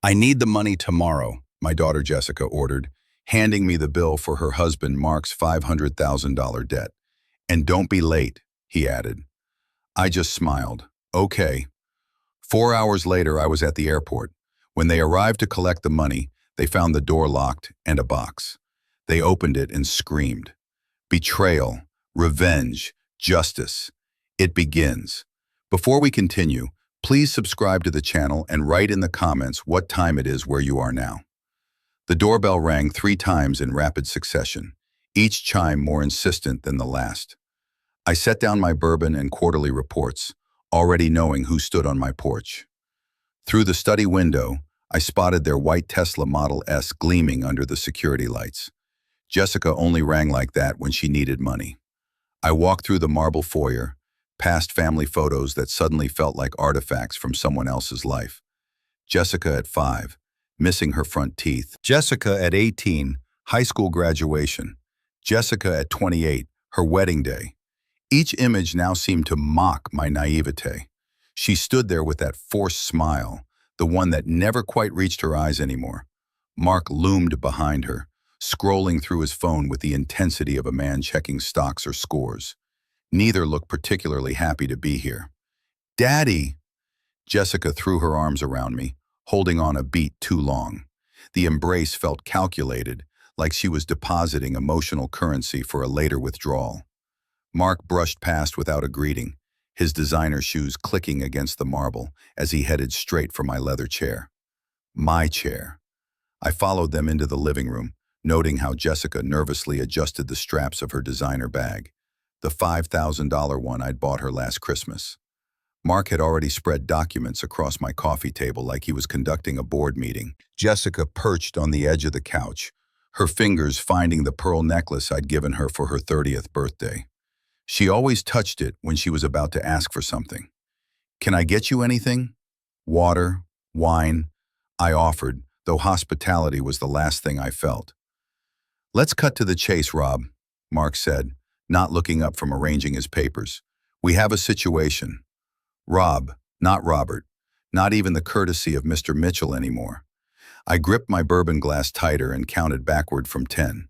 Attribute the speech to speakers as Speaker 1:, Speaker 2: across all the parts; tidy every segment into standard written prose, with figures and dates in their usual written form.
Speaker 1: "I need the money tomorrow," my daughter Jessica ordered, handing me the bill for her husband Mark's $500,000 debt. "And don't be late," he added. I just smiled. Okay. 4 hours later, I was at the airport. When they arrived to collect the money, they found the door locked and a box. They opened it and screamed. Betrayal, revenge, justice. It begins. Before we continue, please subscribe to the channel and write in the comments what time it is where you are now. The doorbell rang 3 times in rapid succession, each chime more insistent than the last. I set down my bourbon and quarterly reports, already knowing who stood on my porch. Through the study window, I spotted their white Tesla Model S gleaming under the security lights. Jessica only rang like that when she needed money. I walked through the marble foyer, past family photos that suddenly felt like artifacts from someone else's life. Jessica at 5, missing her front teeth. Jessica at 18, high school graduation. Jessica at 28, her wedding day. Each image now seemed to mock my naivete. She stood there with that forced smile, the one that never quite reached her eyes anymore. Mark loomed behind her, scrolling through his phone with the intensity of a man checking stocks or scores. Neither looked particularly happy to be here. "Daddy!" Jessica threw her arms around me, holding on a beat too long. The embrace felt calculated, like she was depositing emotional currency for a later withdrawal. Mark brushed past without a greeting, his designer shoes clicking against the marble as he headed straight for my leather chair. My chair. I followed them into the living room, noting how Jessica nervously adjusted the straps of her designer bag, the $5,000 one I'd bought her last Christmas. Mark had already spread documents across my coffee table like he was conducting a board meeting. Jessica perched on the edge of the couch, her fingers finding the pearl necklace I'd given her for her 30th birthday. She always touched it when she was about to ask for something. "Can I get you anything?" "Water, wine," I offered, though hospitality was the last thing I felt. "Let's cut to the chase, Rob," Mark said, not looking up from arranging his papers. "We have a situation." Rob, not Robert, not even the courtesy of Mr. Mitchell anymore. I gripped my bourbon glass tighter and counted backward from 10.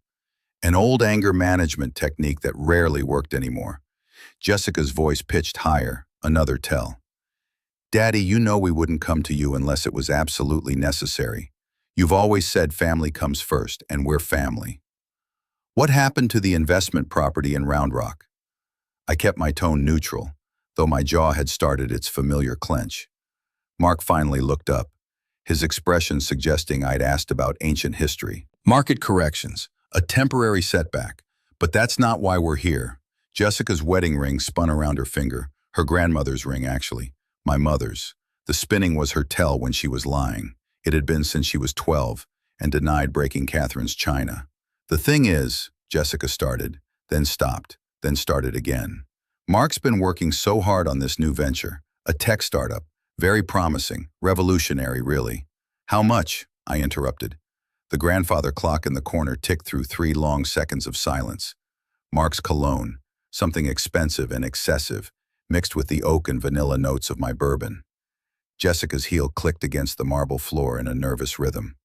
Speaker 1: An old anger management technique that rarely worked anymore. Jessica's voice pitched higher, another tell. "Daddy, you know we wouldn't come to you unless it was absolutely necessary. You've always said family comes first, and we're family." "What happened to the investment property in Round Rock?" I kept my tone neutral, though my jaw had started its familiar clench. Mark finally looked up, his expression suggesting I'd asked about ancient history. "Market corrections. A temporary setback. But that's not why we're here." Jessica's wedding ring spun around her finger, her grandmother's ring actually, my mother's. The spinning was her tell when she was lying. It had been since she was 12 and denied breaking Catherine's china. "The thing is," Jessica started, then stopped, then started again. "Mark's been working so hard on this new venture, a tech startup, very promising, revolutionary really." "How much?" I interrupted. The grandfather clock in the corner ticked through 3 long seconds of silence. Mark's cologne, something expensive and excessive, mixed with the oak and vanilla notes of my bourbon. Jessica's heel clicked against the marble floor in a nervous rhythm.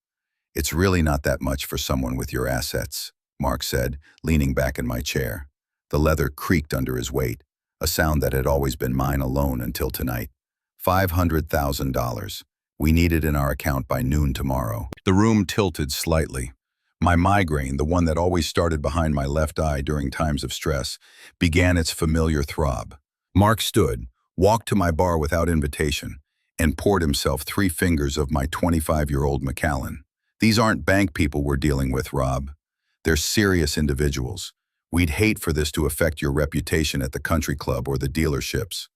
Speaker 1: "It's really not that much for someone with your assets," Mark said, leaning back in my chair. The leather creaked under his weight, a sound that had always been mine alone until tonight. $500,000. We need it in our account by noon tomorrow. The room tilted slightly. My migraine, the one that always started behind my left eye during times of stress, began its familiar throb. Mark stood, walked to my bar without invitation, and poured himself 3 fingers of my 25-year-old Macallan. "These aren't bank people we're dealing with, Rob. They're serious individuals. We'd hate for this to affect your reputation at the country club or the dealerships."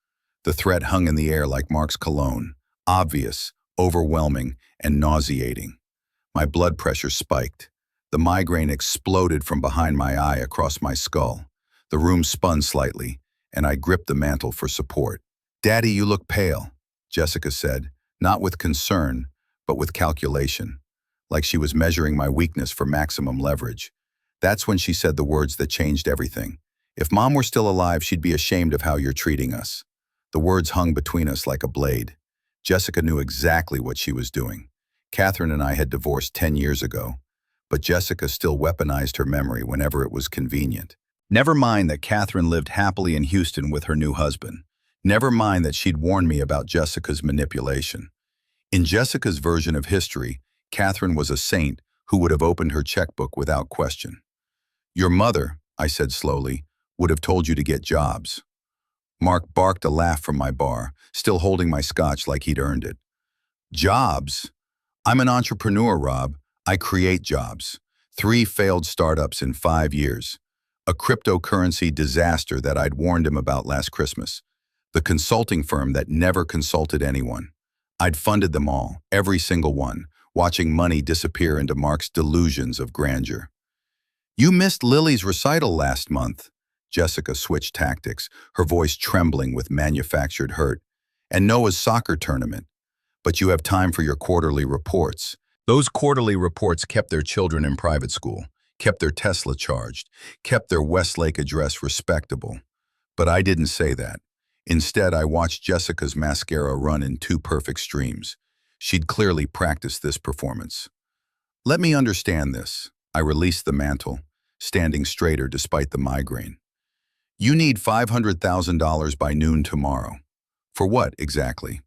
Speaker 1: The threat hung in the air like Mark's cologne, obvious, overwhelming, and nauseating. My blood pressure spiked. The migraine exploded from behind my eye across my skull. The room spun slightly, and I gripped the mantel for support. "Daddy, you look pale," Jessica said, not with concern, but with calculation, like she was measuring my weakness for maximum leverage. That's when she said the words that changed everything. "If Mom were still alive, she'd be ashamed of how you're treating us." The words hung between us like a blade. Jessica knew exactly what she was doing, Catherine and I had divorced 10 years ago, but Jessica still weaponized her memory whenever it was convenient. Never mind that Catherine lived happily in Houston with her new husband. Never mind that she'd warned me about Jessica's manipulation. In Jessica's version of history, Catherine was a saint who would have opened her checkbook without question. Your mother, I said slowly, would have told you to get jobs. Mark barked a laugh from my bar, still holding my scotch like he'd earned it. Jobs? I'm an entrepreneur, Rob. I create jobs. 3 failed startups in 5 years. A cryptocurrency disaster that I'd warned him about last Christmas. The consulting firm that never consulted anyone. I'd funded them all, every single one, watching money disappear into Mark's delusions of grandeur. You missed Lily's recital last month. Jessica switched tactics, her voice trembling with manufactured hurt. And Noah's soccer tournament. But you have time for your quarterly reports. Those quarterly reports kept their children in private school, kept their Tesla charged, kept their Westlake address respectable. But I didn't say that. Instead, I watched Jessica's mascara run in 2 perfect streams. She'd clearly practiced this performance. Let me understand this. I released the mantle, standing straighter despite the migraine. You need $500,000 by noon tomorrow. For what, exactly?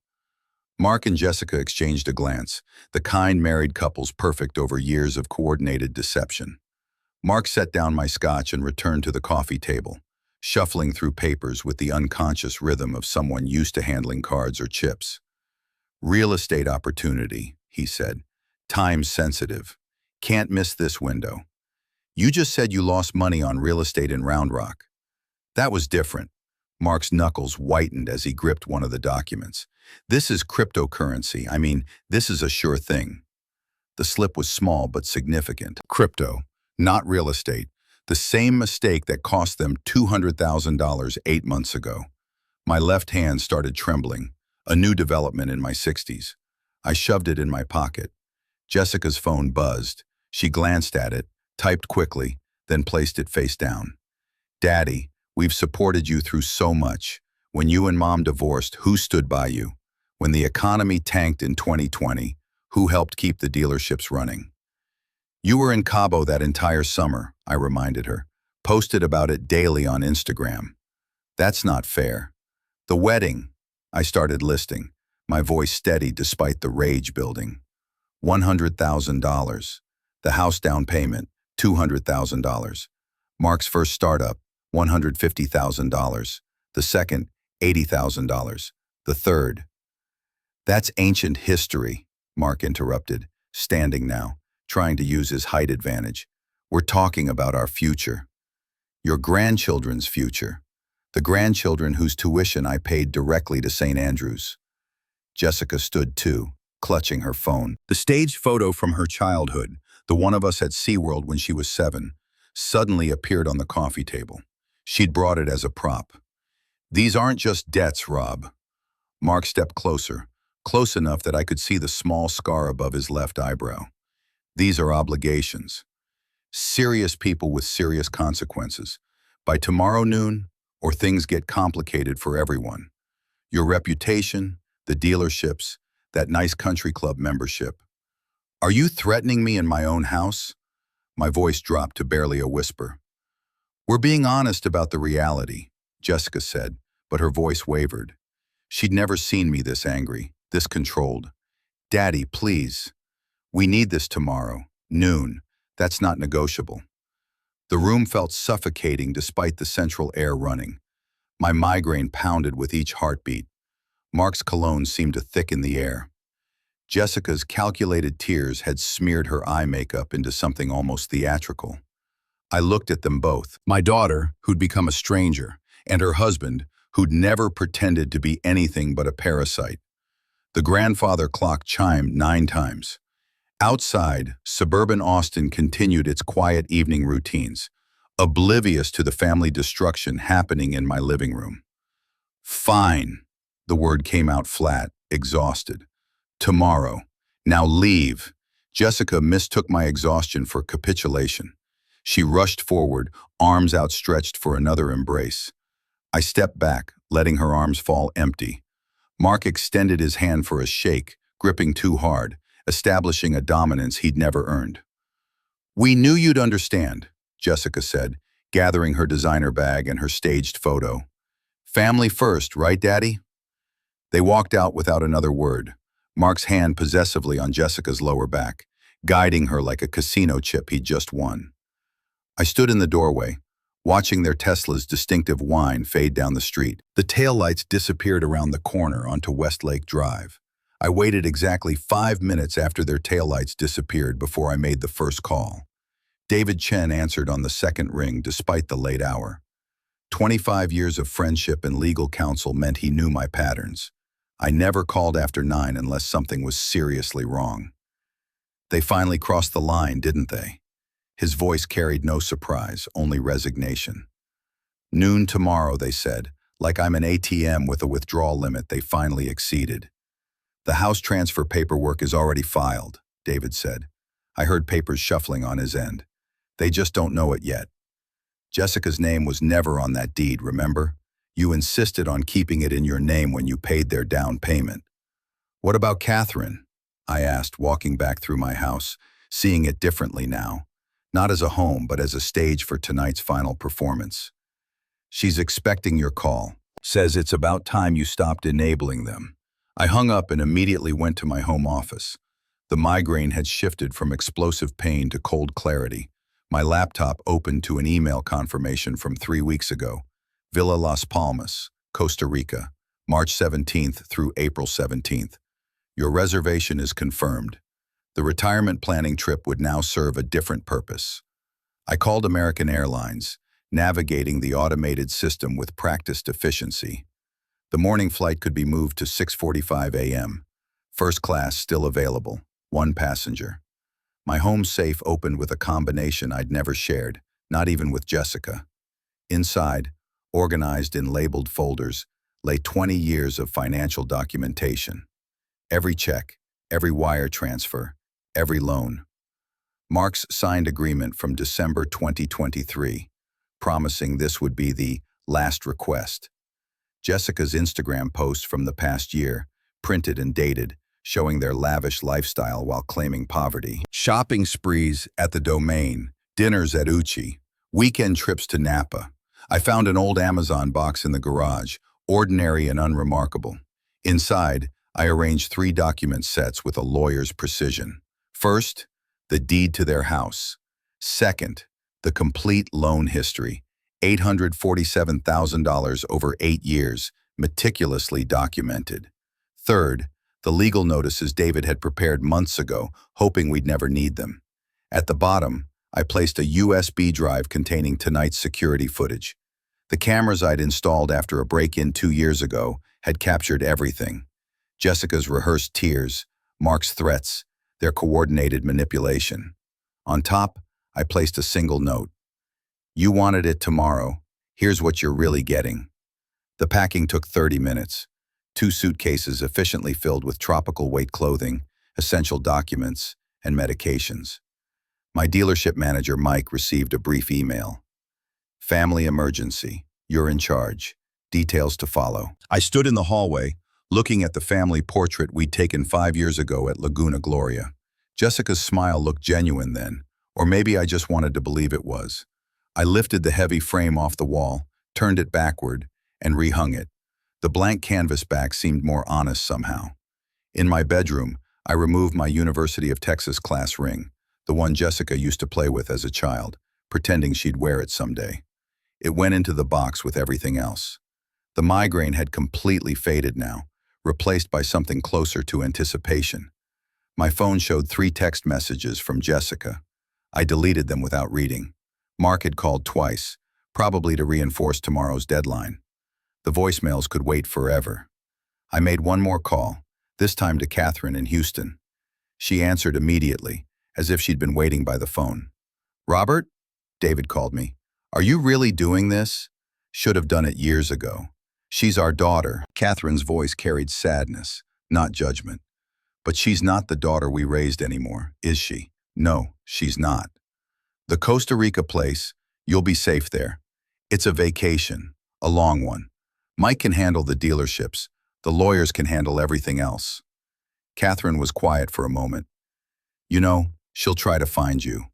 Speaker 1: Mark and Jessica exchanged a glance, the kind married couples perfect over years of coordinated deception. Mark set down my scotch and returned to the coffee table, shuffling through papers with the unconscious rhythm of someone used to handling cards or chips. Real estate opportunity, he said. Time sensitive. Can't miss this window. You just said you lost money on real estate in Round Rock. That was different. Mark's knuckles whitened as he gripped one of the documents. This is cryptocurrency. I mean, this is a sure thing. The slip was small but significant. Crypto, not real estate. The same mistake that cost them $200,000 8 months ago. My left hand started trembling, a new development in my 60s. I shoved it in my pocket. Jessica's phone buzzed. She glanced at it, typed quickly, then placed it face down. Daddy, we've supported you through so much. When you and Mom divorced, who stood by you? When the economy tanked in 2020, who helped keep the dealerships running? You were in Cabo that entire summer, I reminded her. Posted about it daily on Instagram. That's not fair. The wedding, I started listing, my voice steady despite the rage building. $100,000. The house down payment, $200,000. Mark's first startup, $150,000. The second, $80,000. The third. That's ancient history, Mark interrupted, standing now, trying to use his height advantage. We're talking about our future. Your grandchildren's future. The grandchildren whose tuition I paid directly to St. Andrews. Jessica stood too, clutching her phone. The staged photo from her childhood, the one of us at SeaWorld when she was 7, suddenly appeared on the coffee table. She'd brought it as a prop. These aren't just debts, Rob. Mark stepped closer, close enough that I could see the small scar above his left eyebrow. These are obligations. Serious people with serious consequences. By tomorrow noon, or things get complicated for everyone. Your reputation, the dealerships, that nice country club membership. Are you threatening me in my own house? My voice dropped to barely a whisper. We're being honest about the reality, Jessica said, but her voice wavered. She'd never seen me this angry, this controlled. Daddy, please. We need this tomorrow, noon. That's not negotiable. The room felt suffocating despite the central air running. My migraine pounded with each heartbeat. Mark's cologne seemed to thicken the air. Jessica's calculated tears had smeared her eye makeup into something almost theatrical. I looked at them both. My daughter, who'd become a stranger, and her husband, who'd never pretended to be anything but a parasite. The grandfather clock chimed 9 times. Outside, suburban Austin continued its quiet evening routines, oblivious to the family destruction happening in my living room. Fine. The word came out flat, exhausted. Tomorrow. Now leave. Jessica mistook my exhaustion for capitulation. She rushed forward, arms outstretched for another embrace. I stepped back, letting her arms fall empty. Mark extended his hand for a shake, gripping too hard, establishing a dominance he'd never earned. "We knew you'd understand," Jessica said, gathering her designer bag and her staged photo. "Family first, right, Daddy?" They walked out without another word, Mark's hand possessively on Jessica's lower back, guiding her like a casino chip he'd just won. I stood in the doorway, watching their Tesla's distinctive whine fade down the street. The taillights disappeared around the corner onto Westlake Drive. I waited exactly 5 minutes after their taillights disappeared before I made the first call. David Chen answered on the second ring despite the late hour. 25 years of friendship and legal counsel meant he knew my patterns. I never called after 9 unless something was seriously wrong. "They finally crossed the line, didn't they?" His voice carried no surprise, only resignation. "Noon tomorrow," they said, like I'm an ATM with a withdrawal limit they finally exceeded. "The house transfer paperwork is already filed," David said. I heard papers shuffling on his end. "They just don't know it yet. Jessica's name was never on that deed, remember? You insisted on keeping it in your name when you paid their down payment." "What about Catherine?" I asked, walking back through my house, seeing it differently now. Not as a home, but as a stage for tonight's final performance. "She's expecting your call. Says it's about time you stopped enabling them." I hung up and immediately went to my home office. The migraine had shifted from explosive pain to cold clarity. My laptop opened to an email confirmation from 3 weeks ago. Villa Las Palmas, Costa Rica, March 17th through April 17th. Your reservation is confirmed. The retirement planning trip would now serve a different purpose. I called American Airlines, navigating the automated system with practiced efficiency. The morning flight could be moved to 6:45 a.m. First class still available, 1 passenger. My home safe opened with a combination I'd never shared, not even with Jessica. Inside, organized in labeled folders, lay 20 years of financial documentation. Every check, every wire transfer, every loan. Mark's signed agreement from December 2023, promising this would be the last request. Jessica's Instagram post from the past year, printed and dated, showing their lavish lifestyle while claiming poverty. Shopping sprees at the Domain, dinners at Uchi, weekend trips to Napa. I found an old Amazon box in the garage, ordinary and unremarkable. Inside, I arranged 3 document sets with a lawyer's precision. First, the deed to their house. Second, the complete loan history, $847,000 over 8 years, meticulously documented. Third, the legal notices David had prepared months ago, hoping we'd never need them. At the bottom, I placed a USB drive containing tonight's security footage. The cameras I'd installed after a break-in 2 years ago had captured everything. Jessica's rehearsed tears, Mark's threats, their coordinated manipulation. On top, I placed a single note. "You wanted it tomorrow. Here's what you're really getting." The packing took 30 minutes. 2 suitcases efficiently filled with tropical weight clothing, essential documents, and medications. My dealership manager, Mike, received a brief email. "Family emergency. You're in charge. Details to follow." I stood in the hallway, looking at the family portrait we'd taken 5 years ago at Laguna Gloria. Jessica's smile looked genuine then, or maybe I just wanted to believe it was. I lifted the heavy frame off the wall, turned it backward, and rehung it. The blank canvas back seemed more honest somehow. In my bedroom, I removed my University of Texas class ring, the one Jessica used to play with as a child, pretending she'd wear it someday. It went into the box with everything else. The migraine had completely faded now, replaced by something closer to anticipation. My phone showed 3 text messages from Jessica. I deleted them without reading. Mark had called twice, probably to reinforce tomorrow's deadline. The voicemails could wait forever. I made one more call, this time to Catherine in Houston. She answered immediately, as if she'd been waiting by the phone. "Robert?" David called me. "Are you really doing this?" "Should have done it years ago. She's our daughter." Catherine's voice carried sadness, not judgment. "But she's not the daughter we raised anymore, is she?" "No, she's not." "The Costa Rica place, you'll be safe there. It's a vacation, a long one. Mike can handle the dealerships. The lawyers can handle everything else." Catherine was quiet for a moment, You know, she'll try to find you.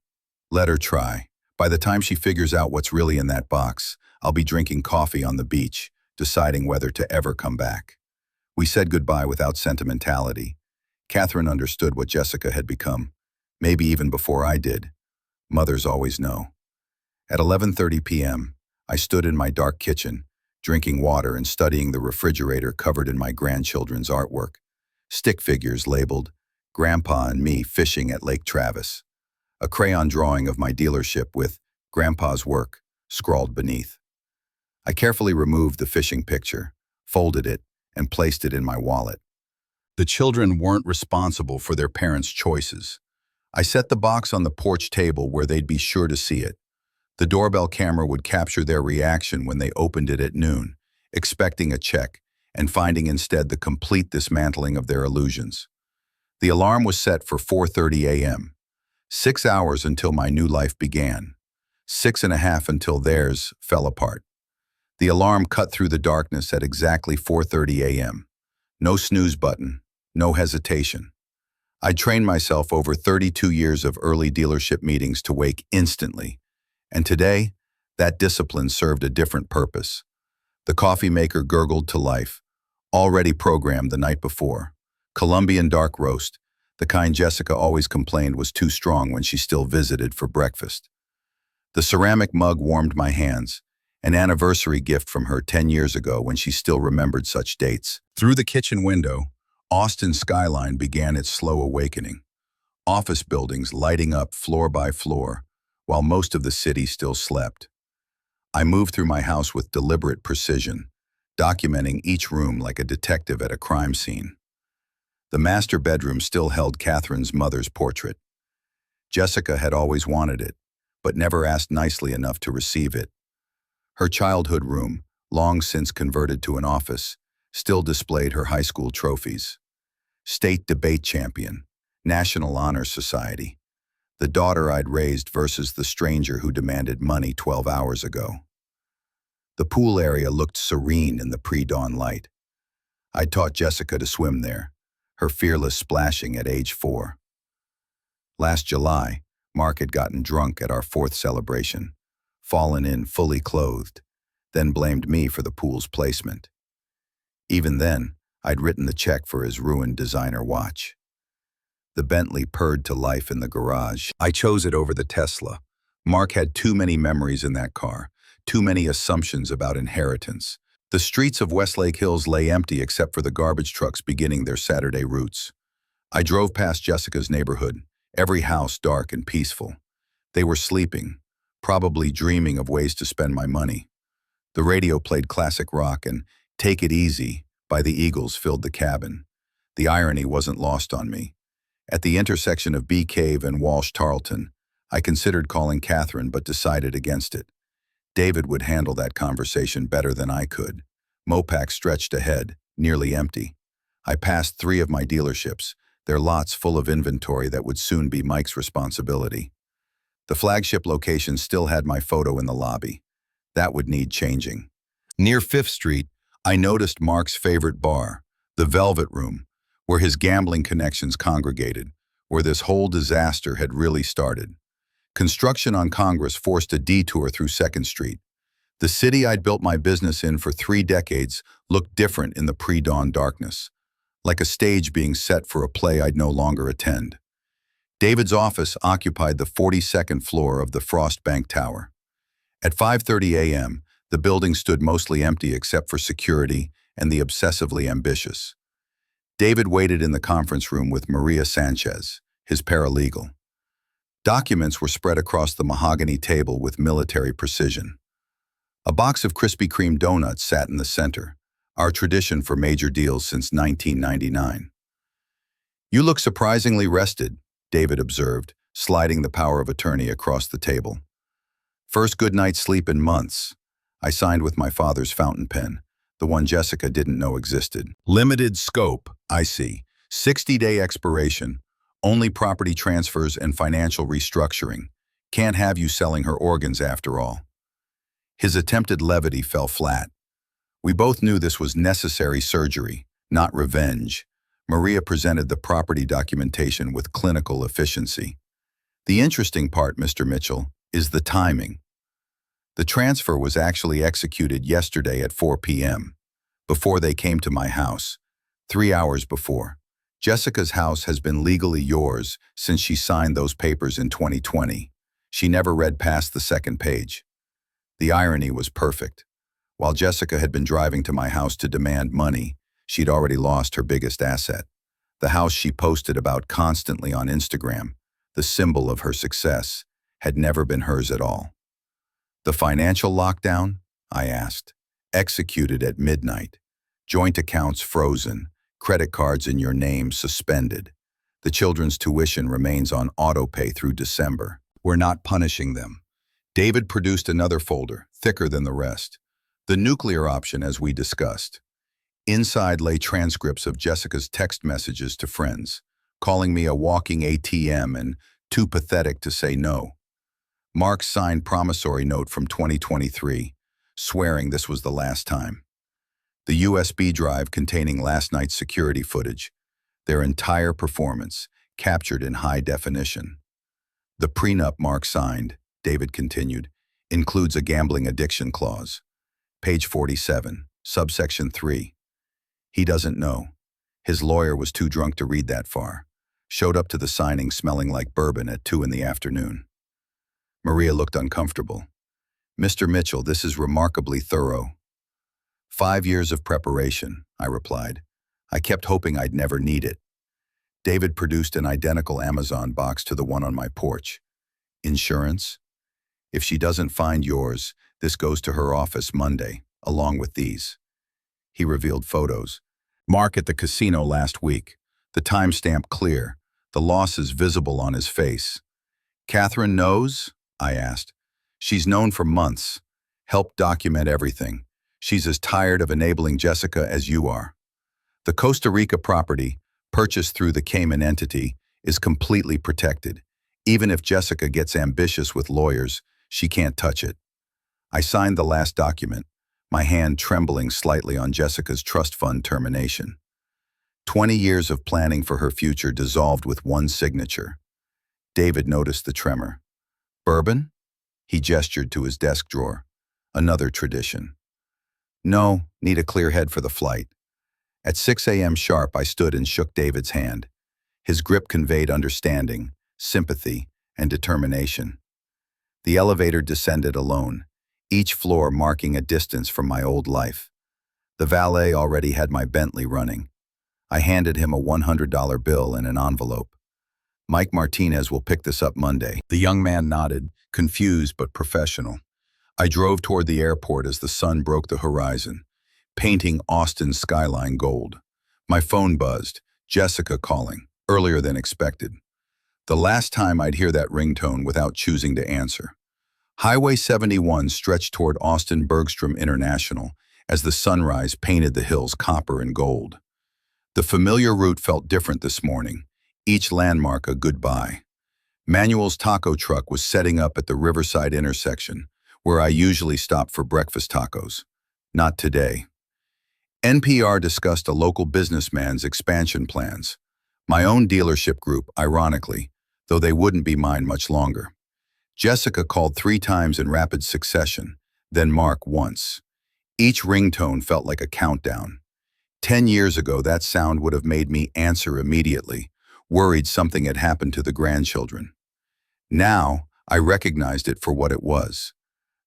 Speaker 1: Let her try. By the time she figures out what's really in that box, I'll be drinking coffee on the beach, deciding whether to ever come back. We said goodbye without sentimentality. Catherine understood what Jessica had become, maybe even before I did. Mothers always know. At 11:30 p.m., I stood in my dark kitchen, drinking water and studying the refrigerator covered in my grandchildren's artwork. Stick figures labeled, Grandpa and me fishing at Lake Travis. A crayon drawing of my dealership with Grandpa's work scrawled beneath. I carefully removed the fishing picture, folded it, and placed it in my wallet. The children weren't responsible for their parents' choices. I set the box on the porch table where they'd be sure to see it. The doorbell camera would capture their reaction when they opened it at noon, expecting a check, and finding instead the complete dismantling of their illusions. The alarm was set for 4:30 a.m. 6 hours until my new life began. 6.5 until theirs fell apart. The alarm cut through the darkness at exactly 4:30 a.m. No snooze button, no hesitation. I trained myself over 32 years of early dealership meetings to wake instantly. And today, that discipline served a different purpose. The coffee maker gurgled to life, already programmed the night before. Colombian dark roast, the kind Jessica always complained was too strong when she still visited for breakfast. The ceramic mug warmed my hands, an anniversary gift from her 10 years ago when she still remembered such dates. Through the kitchen window, Austin's skyline began its slow awakening. Office buildings lighting up floor by floor, while most of the city still slept. I moved through my house with deliberate precision, documenting each room like a detective at a crime scene. The master bedroom still held Catherine's mother's portrait. Jessica had always wanted it, but never asked nicely enough to receive it. Her childhood room, long since converted to an office, still displayed her high school trophies. State debate champion, National Honor Society. The daughter I'd raised versus the stranger who demanded money 12 hours ago. The pool area looked serene in the pre-dawn light. I'd taught Jessica to swim there, her fearless splashing at age 4. Last July, Mark had gotten drunk at our 4th celebration, fallen in fully clothed, then blamed me for the pool's placement. Even then, I'd written the check for his ruined designer watch. The Bentley purred to life in the garage. I chose it over the Tesla. Mark had too many memories in that car, too many assumptions about inheritance. The streets of Westlake Hills lay empty except for the garbage trucks beginning their Saturday routes. I drove past Jessica's neighborhood, every house dark and peaceful. They were sleeping, probably dreaming of ways to spend my money. The radio played classic rock and Take It Easy by the Eagles filled the cabin. The irony wasn't lost on me. At the intersection of Bee Cave and Walsh Tarleton, I considered calling Catherine but decided against it. David would handle that conversation better than I could. Mopac stretched ahead, nearly empty. I passed 3 of my dealerships, their lots full of inventory that would soon be Mike's responsibility. The flagship location still had my photo in the lobby. That would need changing. Near 5th Street, I noticed Mark's favorite bar, the Velvet Room, where his gambling connections congregated, where this whole disaster had really started. Construction on Congress forced a detour through 2nd Street. The city I'd built my business in for 3 decades looked different in the pre-dawn darkness, like a stage being set for a play I'd no longer attend. David's office occupied the 42nd floor of the Frost Bank Tower. At 5:30 a.m., the building stood mostly empty except for security and the obsessively ambitious. David waited in the conference room with Maria Sanchez, his paralegal. Documents were spread across the mahogany table with military precision. A box of Krispy Kreme donuts sat in the center, our tradition for major deals since 1999. "You look surprisingly rested," David observed, sliding the power of attorney across the table. "First good night's sleep in months." I signed with my father's fountain pen, the one Jessica didn't know existed. "Limited scope, I see. 60-day expiration. Only property transfers and financial restructuring. Can't have you selling her organs after all." His attempted levity fell flat. We both knew this was necessary surgery, not revenge. Maria presented the property documentation with clinical efficiency. The interesting part, Mr. Mitchell, is the timing. The transfer was actually executed yesterday at 4 p.m., before they came to my house, 3 hours before. Jessica's house has been legally yours since she signed those papers in 2020. She never read past the second page. The irony was perfect. While Jessica had been driving to my house to demand money, she'd already lost her biggest asset. The house she posted about constantly on Instagram, the symbol of her success, had never been hers at all. The financial lockdown? I asked. Executed at midnight. Joint accounts frozen. Credit cards in your name suspended. The children's tuition remains on autopay through December. We're not punishing them. David produced another folder, thicker than the rest. The nuclear option, as we discussed. Inside lay transcripts of Jessica's text messages to friends, calling me a walking ATM and too pathetic to say no. Mark's signed promissory note from 2023, swearing this was the last time. The USB drive containing last night's security footage, their entire performance, captured in high definition. The prenup Mark signed, David continued, includes a gambling addiction clause. Page 47, subsection 3. He doesn't know. His lawyer was too drunk to read that far. Showed up to the signing smelling like bourbon at 2 in the afternoon. Maria looked uncomfortable. Mr. Mitchell, this is remarkably thorough. 5 years of preparation, I replied. I kept hoping I'd never need it. David produced an identical Amazon box to the one on my porch. Insurance? If she doesn't find yours, this goes to her office Monday, along with these. He revealed photos. Mark at the casino last week. The timestamp clear. The losses visible on his face. Catherine knows? I asked. She's known for months. Helped document everything. She's as tired of enabling Jessica as you are. The Costa Rica property, purchased through the Cayman entity, is completely protected. Even if Jessica gets ambitious with lawyers, she can't touch it. I signed the last document, my hand trembling slightly on Jessica's trust fund termination. 20 years of planning for her future dissolved with one signature. David noticed the tremor. Bourbon? He gestured to his desk drawer. Another tradition. No, need a clear head for the flight. At 6 a.m. sharp, I stood and shook David's hand. His grip conveyed understanding, sympathy, and determination. The elevator descended alone, each floor marking a distance from my old life. The valet already had my Bentley running. I handed him a $100 bill in an envelope. Mike Martinez will pick this up Monday. The young man nodded, confused but professional. I drove toward the airport as the sun broke the horizon, painting Austin's skyline gold. My phone buzzed, Jessica calling, earlier than expected. The last time I'd hear that ringtone without choosing to answer. Highway 71 stretched toward Austin Bergstrom International as the sunrise painted the hills copper and gold. The familiar route felt different this morning, each landmark a goodbye. Manuel's taco truck was setting up at the Riverside intersection, where I usually stop for breakfast tacos. Not today. NPR discussed a local businessman's expansion plans. My own dealership group, ironically, though they wouldn't be mine much longer. Jessica called 3 times in rapid succession, then Mark once. Each ringtone felt like a countdown. 10 years ago, that sound would have made me answer immediately, worried something had happened to the grandchildren. Now, I recognized it for what it was.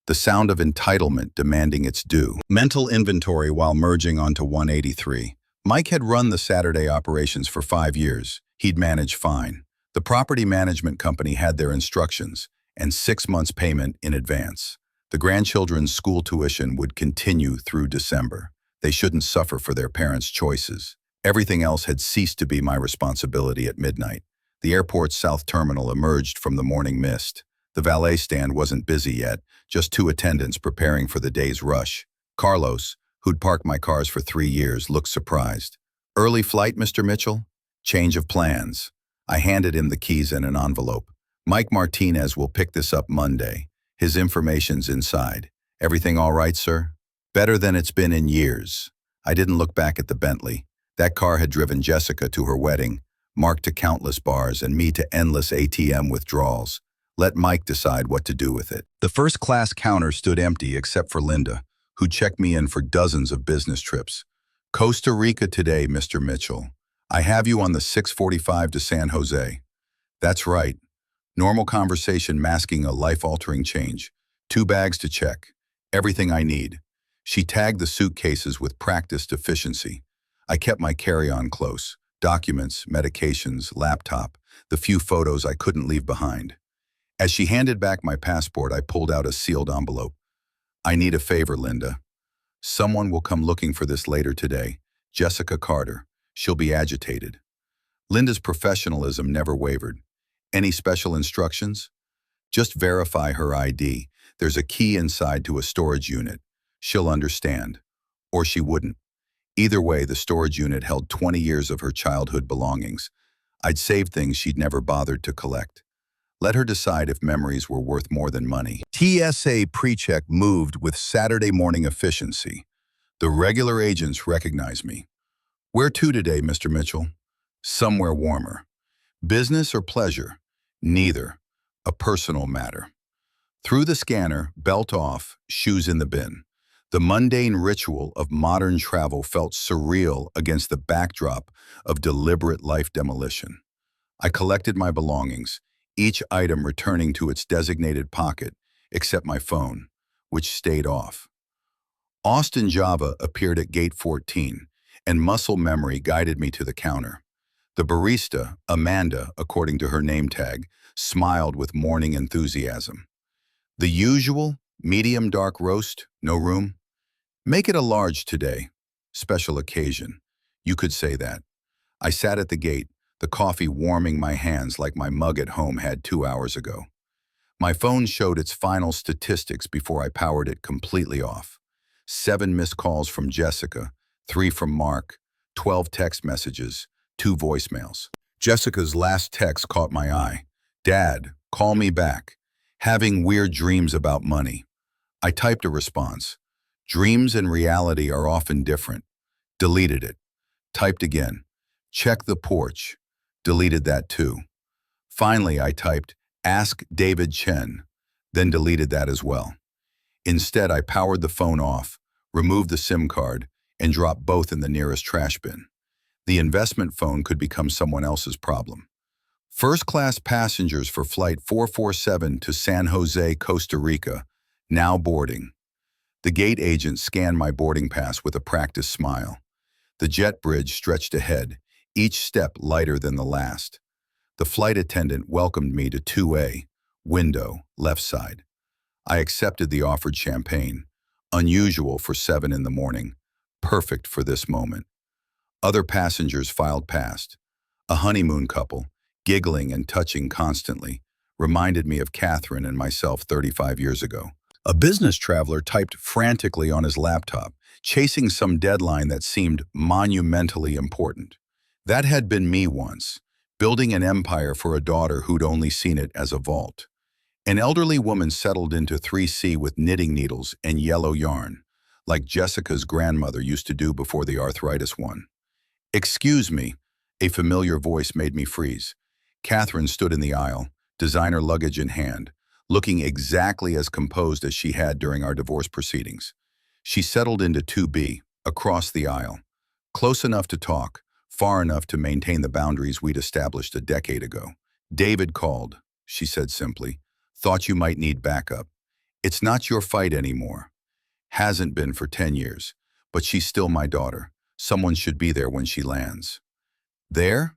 Speaker 1: The sound of entitlement demanding its due. Mental inventory while merging onto 183. Mike had run the Saturday operations for 5 years. He'd managed fine. The property management company had their instructions and 6 months payment in advance. The grandchildren's school tuition would continue through December. They shouldn't suffer for their parents' choices. Everything else had ceased to be my responsibility at midnight. The airport's south terminal emerged from the morning mist. The valet stand wasn't busy yet, just 2 attendants preparing for the day's rush. Carlos, who'd parked my cars for 3 years, looked surprised. Early flight, Mr. Mitchell? Change of plans. I handed him the keys in an envelope. Mike Martinez will pick this up Monday. His information's inside. Everything all right, sir? Better than it's been in years. I didn't look back at the Bentley. That car had driven Jessica to her wedding, Mark to countless bars, and me to endless ATM withdrawals. Let Mike decide what to do with it. The first-class counter stood empty except for Linda, who checked me in for dozens of business trips. Costa Rica today, Mr. Mitchell. I have you on the 6:45 to San Jose. That's right. Normal conversation masking a life-altering change. 2 bags to check. Everything I need. She tagged the suitcases with practiced efficiency. I kept my carry-on close. Documents, medications, laptop, the few photos I couldn't leave behind. As she handed back my passport, I pulled out a sealed envelope. I need a favor, Linda. Someone will come looking for this later today. Jessica Carter. She'll be agitated. Linda's professionalism never wavered. Any special instructions? Just verify her ID. There's a key inside to a storage unit. She'll understand. Or she wouldn't. Either way, the storage unit held 20 years of her childhood belongings. I'd saved things she'd never bothered to collect. Let her decide if memories were worth more than money. TSA pre-check moved with Saturday morning efficiency. The regular agents recognized me. Where to today, Mr. Mitchell? Somewhere warmer. Business or pleasure? Neither. A personal matter. Through the scanner, belt off, shoes in the bin. The mundane ritual of modern travel felt surreal against the backdrop of deliberate life demolition. I collected my belongings, each item returning to its designated pocket, except my phone, which stayed off. Austin Java appeared at gate 14, and muscle memory guided me to the counter. The barista, Amanda, according to her name tag, smiled with morning enthusiasm. The usual, medium dark roast, no room? Make it a large today. Special occasion. You could say that. I sat at the gate, the coffee warming my hands like my mug at home had 2 hours ago. My phone showed its final statistics before I powered it completely off. 7 missed calls from Jessica, 3 from Mark, 12 text messages, 2 voicemails. Jessica's last text caught my eye. Dad, call me back. Having weird dreams about money. I typed a response. Dreams and reality are often different. Deleted it. Typed again. Check the porch. Deleted that too. Finally, I typed, ask David Chen, then deleted that as well. Instead, I powered the phone off, removed the SIM card, and dropped both in the nearest trash bin. The investment phone could become someone else's problem. First-class passengers for Flight 447 to San Jose, Costa Rica, now boarding. The gate agent scanned my boarding pass with a practiced smile. The jet bridge stretched ahead, each step lighter than the last. The flight attendant welcomed me to 2A, window, left side. I accepted the offered champagne, unusual for 7 in the morning, perfect for this moment. Other passengers filed past. A honeymoon couple, giggling and touching constantly, reminded me of Catherine and myself 35 years ago. A business traveler typed frantically on his laptop, chasing some deadline that seemed monumentally important. That had been me once, building an empire for a daughter who'd only seen it as a vault. An elderly woman settled into 3C with knitting needles and yellow yarn, like Jessica's grandmother used to do before the arthritis won. Excuse me, a familiar voice made me freeze. Catherine stood in the aisle, designer luggage in hand, looking exactly as composed as she had during our divorce proceedings. She settled into 2B, across the aisle, close enough to talk, far enough to maintain the boundaries we'd established a decade ago. David called, she said simply. Thought you might need backup. It's not your fight anymore. Hasn't been for 10 years, but she's still my daughter. Someone should be there when she lands. There?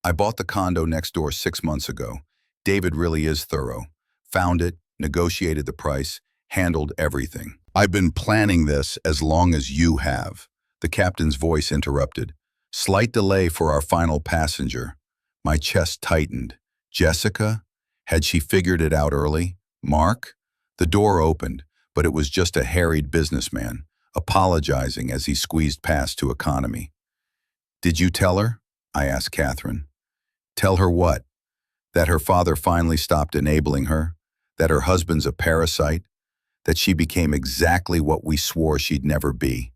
Speaker 1: I bought the condo next door 6 months ago. David really is thorough. Found it, negotiated the price, handled everything. I've been planning this as long as you have. The captain's voice interrupted. Slight delay for our final passenger. My chest tightened. Jessica? Had she figured it out early? Mark? The door opened, but it was just a harried businessman, apologizing as he squeezed past to economy. Did you tell her? I asked Catherine. Tell her what? That her father finally stopped enabling her? That her husband's a parasite? That she became exactly what we swore she'd never be?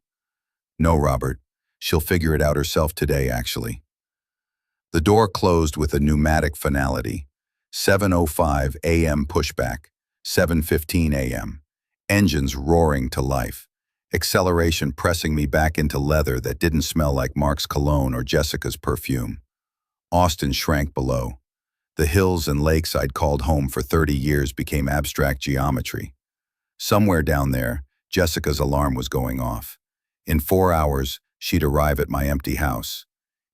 Speaker 1: No, Robert. She'll figure it out herself today, actually. The door closed with a pneumatic finality. 7:05 a.m. pushback, 7:15 a.m. Engines roaring to life. Acceleration pressing me back into leather that didn't smell like Mark's cologne or Jessica's perfume. Austin shrank below. The hills and lakes I'd called home for 30 years became abstract geometry. Somewhere down there, Jessica's alarm was going off. In 4 hours, she'd arrive at my empty house.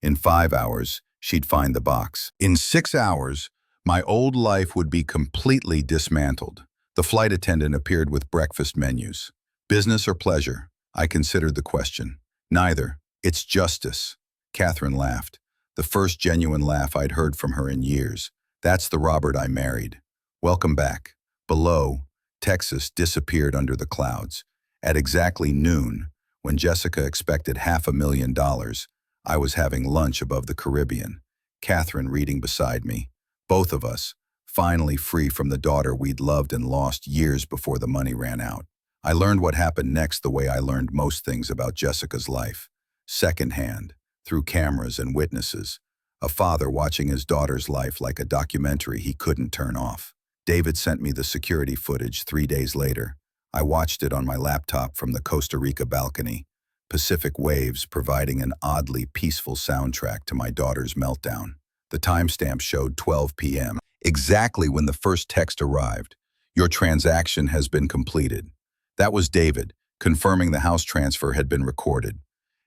Speaker 1: In 5 hours, she'd find the box. In 6 hours, my old life would be completely dismantled. The flight attendant appeared with breakfast menus. Business or pleasure? I considered the question. Neither. It's justice. Catherine laughed. The first genuine laugh I'd heard from her in years. That's the Robert I married. Welcome back. Below, Texas disappeared under the clouds. At exactly noon, when Jessica expected $500,000, I was having lunch above the Caribbean. Catherine reading beside me. Both of us, finally free from the daughter we'd loved and lost years before the money ran out. I learned what happened next the way I learned most things about Jessica's life. Secondhand, through cameras and witnesses. A father watching his daughter's life like a documentary he couldn't turn off. David sent me the security footage 3 days later. I watched it on my laptop from the Costa Rica balcony. Pacific waves providing an oddly peaceful soundtrack to my daughter's meltdown. The timestamp showed 12 p.m., exactly when the first text arrived. Your transaction has been completed. That was David, confirming the house transfer had been recorded.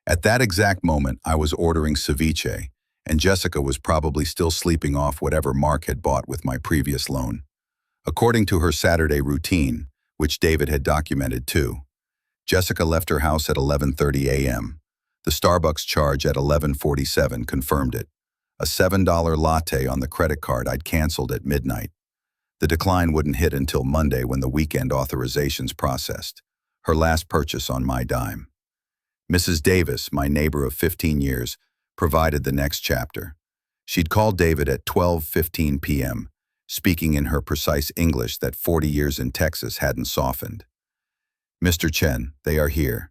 Speaker 1: At that exact moment, I was ordering ceviche, and Jessica was probably still sleeping off whatever Mark had bought with my previous loan. According to her Saturday routine, which David had documented too, Jessica left her house at 11:30 a.m. The Starbucks charge at 11:47 confirmed it. A $7 latte on the credit card I'd canceled at midnight. The decline wouldn't hit until Monday when the weekend authorizations processed. Her last purchase on my dime. Mrs. Davis, my neighbor of 15 years, provided the next chapter. She'd called David at 12:15 p.m., speaking in her precise English that 40 years in Texas hadn't softened. Mr. Chen, they are here.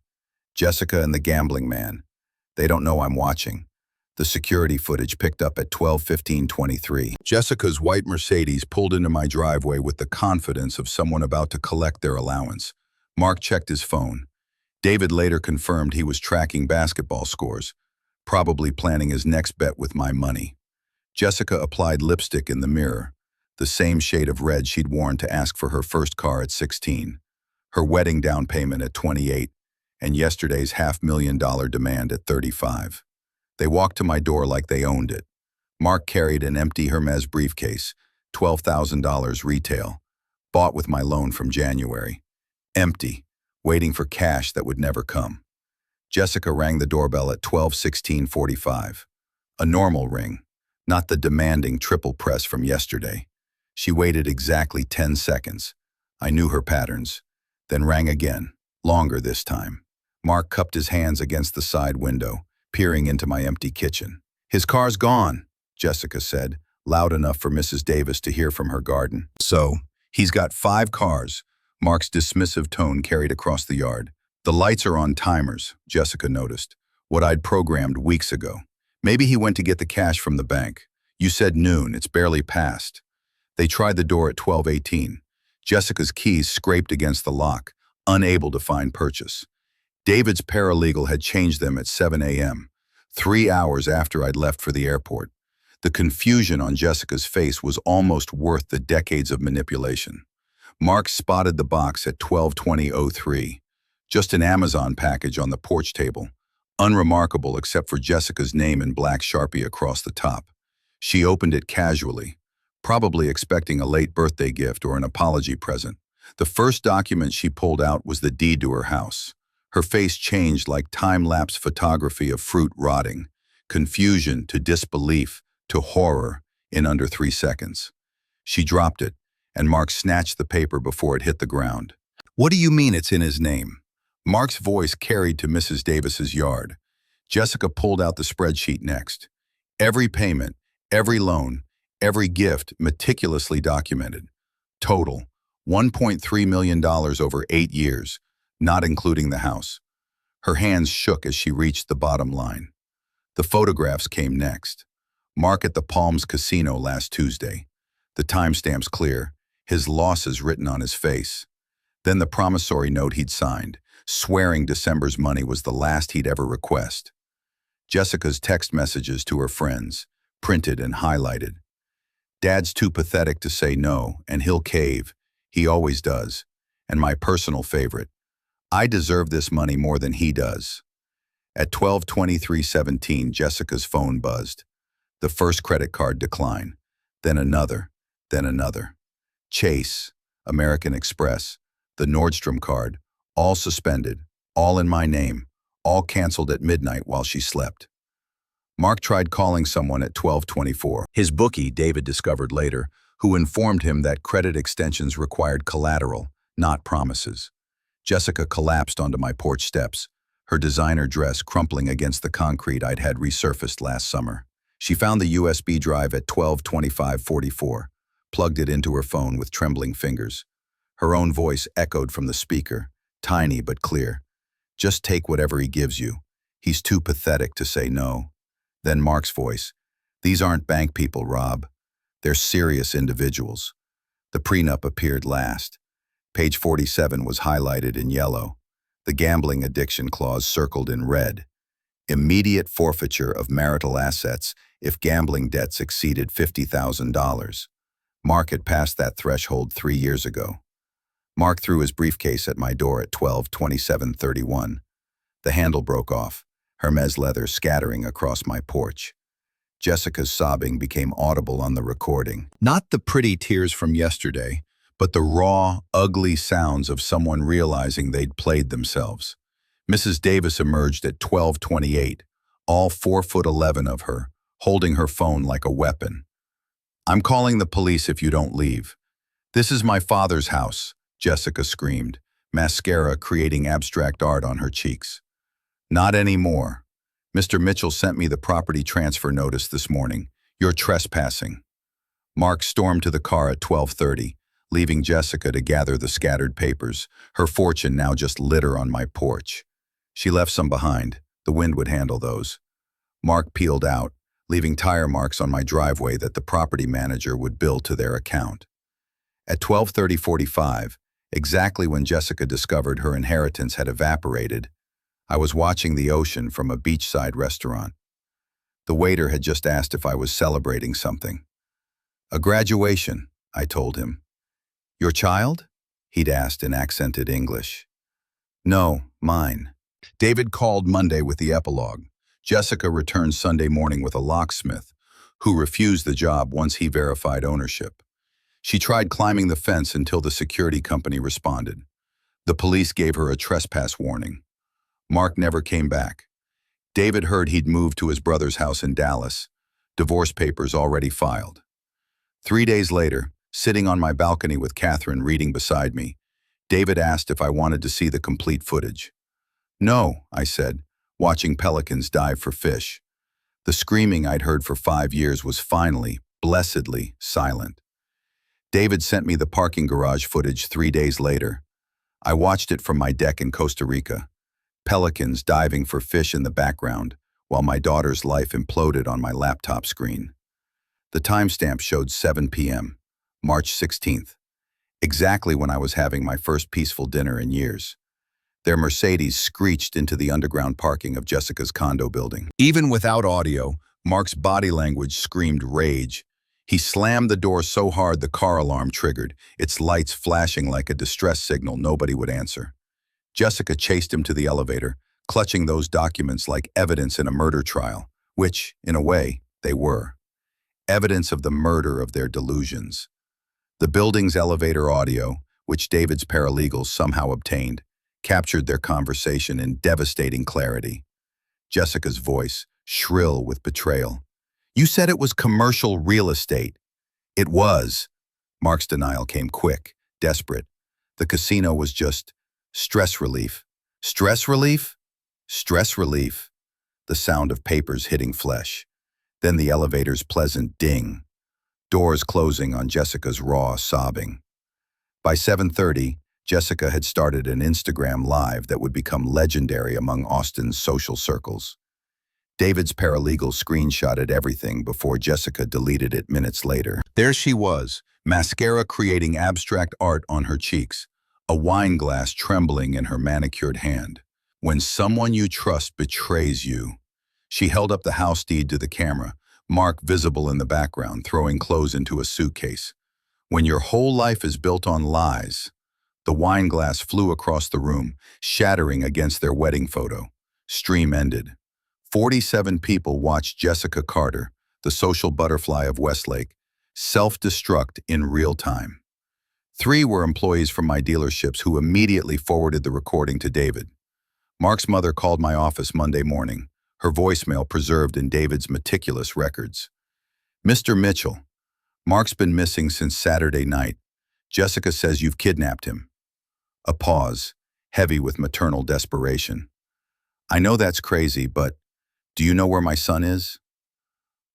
Speaker 1: Jessica and the gambling man. They don't know I'm watching. The security footage picked up at 12:15:23. Jessica's white Mercedes pulled into my driveway with the confidence of someone about to collect their allowance. Mark checked his phone. David later confirmed he was tracking basketball scores, probably planning his next bet with my money. Jessica applied lipstick in the mirror, the same shade of red she'd worn to ask for her first car at 16, her wedding down payment at 28, and yesterday's $500,000 demand at 35. They walked to my door like they owned it. Mark carried an empty Hermes briefcase, $12,000 retail, bought with my loan from January. Empty, waiting for cash that would never come. Jessica rang the doorbell at 12:16:45. A normal ring, not the demanding triple press from yesterday. She waited exactly 10 seconds. I knew her patterns. Then rang again, longer this time. Mark cupped his hands against the side window, peering into my empty kitchen. His car's gone, Jessica said, loud enough for Mrs. Davis to hear from her garden. So, he's got 5 cars, Mark's dismissive tone carried across the yard. The lights are on timers, Jessica noticed, what I'd programmed weeks ago. Maybe he went to get the cash from the bank. You said noon, it's barely past. They tried the door at 12:18. Jessica's keys scraped against the lock, unable to find purchase. David's paralegal had changed them at 7 a.m., 3 hours after I'd left for the airport. The confusion on Jessica's face was almost worth the decades of manipulation. Mark spotted the box at 12:20:03. Just an Amazon package on the porch table, unremarkable except for Jessica's name in black Sharpie across the top. She opened it casually, probably expecting a late birthday gift or an apology present. The first document she pulled out was the deed to her house. Her face changed like time-lapse photography of fruit rotting, confusion to disbelief to horror in under 3 seconds. She dropped it, and Mark snatched the paper before it hit the ground. What do you mean it's in his name? Mark's voice carried to Mrs. Davis's yard. Jessica pulled out the spreadsheet next. Every payment, every loan, every gift meticulously documented. Total, $1.3 million over 8 years, not including the house. Her hands shook as she reached the bottom line. The photographs came next. Mark at the Palms Casino last Tuesday. The timestamp's clear, his losses written on his face. Then the promissory note he'd signed, swearing December's money was the last he'd ever request. Jessica's text messages to her friends, printed and highlighted. Dad's too pathetic to say no, and he'll cave. He always does. And my personal favorite, I deserve this money more than he does. At 12:23:17, Jessica's phone buzzed. The first credit card decline, then another, then another. Chase, American Express, the Nordstrom card, all suspended, all in my name, all canceled at midnight while she slept. Mark tried calling someone at 12:24. His bookie, David discovered later, who informed him that credit extensions required collateral, not promises. Jessica collapsed onto my porch steps, her designer dress crumpling against the concrete I'd had resurfaced last summer. She found the USB drive at 12:25:44, plugged it into her phone with trembling fingers. Her own voice echoed from the speaker, tiny but clear. Just take whatever he gives you. He's too pathetic to say no. Then Mark's voice. These aren't bank people, Rob. They're serious individuals. The prenup appeared last. Page 47 was highlighted in yellow. The gambling addiction clause circled in red. Immediate forfeiture of marital assets if gambling debts exceeded $50,000. Mark had passed that threshold 3 years ago. Mark threw his briefcase at my door at 12:27:31. The handle broke off, Hermes leather scattering across my porch. Jessica's sobbing became audible on the recording. Not the pretty tears from yesterday, but the raw, ugly sounds of someone realizing they'd played themselves. Mrs. Davis emerged at 12:28, all 4'11" of her, holding her phone like a weapon. I'm calling the police if you don't leave. This is my father's house, Jessica screamed, mascara creating abstract art on her cheeks. Not anymore. Mr. Mitchell sent me the property transfer notice this morning. You're trespassing. Mark stormed to the car at 12:30, leaving Jessica to gather the scattered papers, her fortune now just litter on my porch. She left some behind. The wind would handle those. Mark peeled out, leaving tire marks on my driveway that the property manager would bill to their account. At 12:30:45, exactly when Jessica discovered her inheritance had evaporated, I was watching the ocean from a beachside restaurant. The waiter had just asked if I was celebrating something. A graduation, I told him. Your child? He'd asked in accented English. No, mine. David called Monday with the epilogue. Jessica returned Sunday morning with a locksmith, who refused the job once he verified ownership. She tried climbing the fence until the security company responded. The police gave her a trespass warning. Mark never came back. David heard he'd moved to his brother's house in Dallas, divorce papers already filed. 3 days later, sitting on my balcony with Catherine reading beside me, David asked if I wanted to see the complete footage. No, I said, watching pelicans dive for fish. The screaming I'd heard for 5 years was finally, blessedly, silent. David sent me the parking garage footage 3 days later. I watched it from my deck in Costa Rica. Pelicans diving for fish in the background, while my daughter's life imploded on my laptop screen. The timestamp showed 7 p.m., March 16th, exactly when I was having my first peaceful dinner in years. Their Mercedes screeched into the underground parking of Jessica's condo building. Even without audio, Mark's body language screamed rage. He slammed the door so hard the car alarm triggered, its lights flashing like a distress signal nobody would answer. Jessica chased him to the elevator, clutching those documents like evidence in a murder trial, which, in a way, they were. Evidence of the murder of their delusions. The building's elevator audio, which David's paralegals somehow obtained, captured their conversation in devastating clarity. Jessica's voice, shrill with betrayal. You said it was commercial real estate. It was. Mark's denial came quick, desperate. The casino was just stress relief. Stress relief? Stress relief. The sound of papers hitting flesh. Then the elevator's pleasant ding. Doors closing on Jessica's raw sobbing. By 7:30, Jessica had started an Instagram live that would become legendary among Austin's social circles. David's paralegal screenshotted everything before Jessica deleted it minutes later. There she was, mascara creating abstract art on her cheeks, a wine glass trembling in her manicured hand. When someone you trust betrays you. She held up the house deed to the camera, Mark visible in the background, throwing clothes into a suitcase. When your whole life is built on lies. The wine glass flew across the room, shattering against their wedding photo. Stream ended. 47 people watched Jessica Carter, the social butterfly of Westlake, self-destruct in real time. 3 were employees from my dealerships who immediately forwarded the recording to David. Mark's mother called my office Monday morning, her voicemail preserved in David's meticulous records. Mr. Mitchell, Mark's been missing since Saturday night. Jessica says you've kidnapped him. A pause, heavy with maternal desperation. I know that's crazy, but do you know where my son is?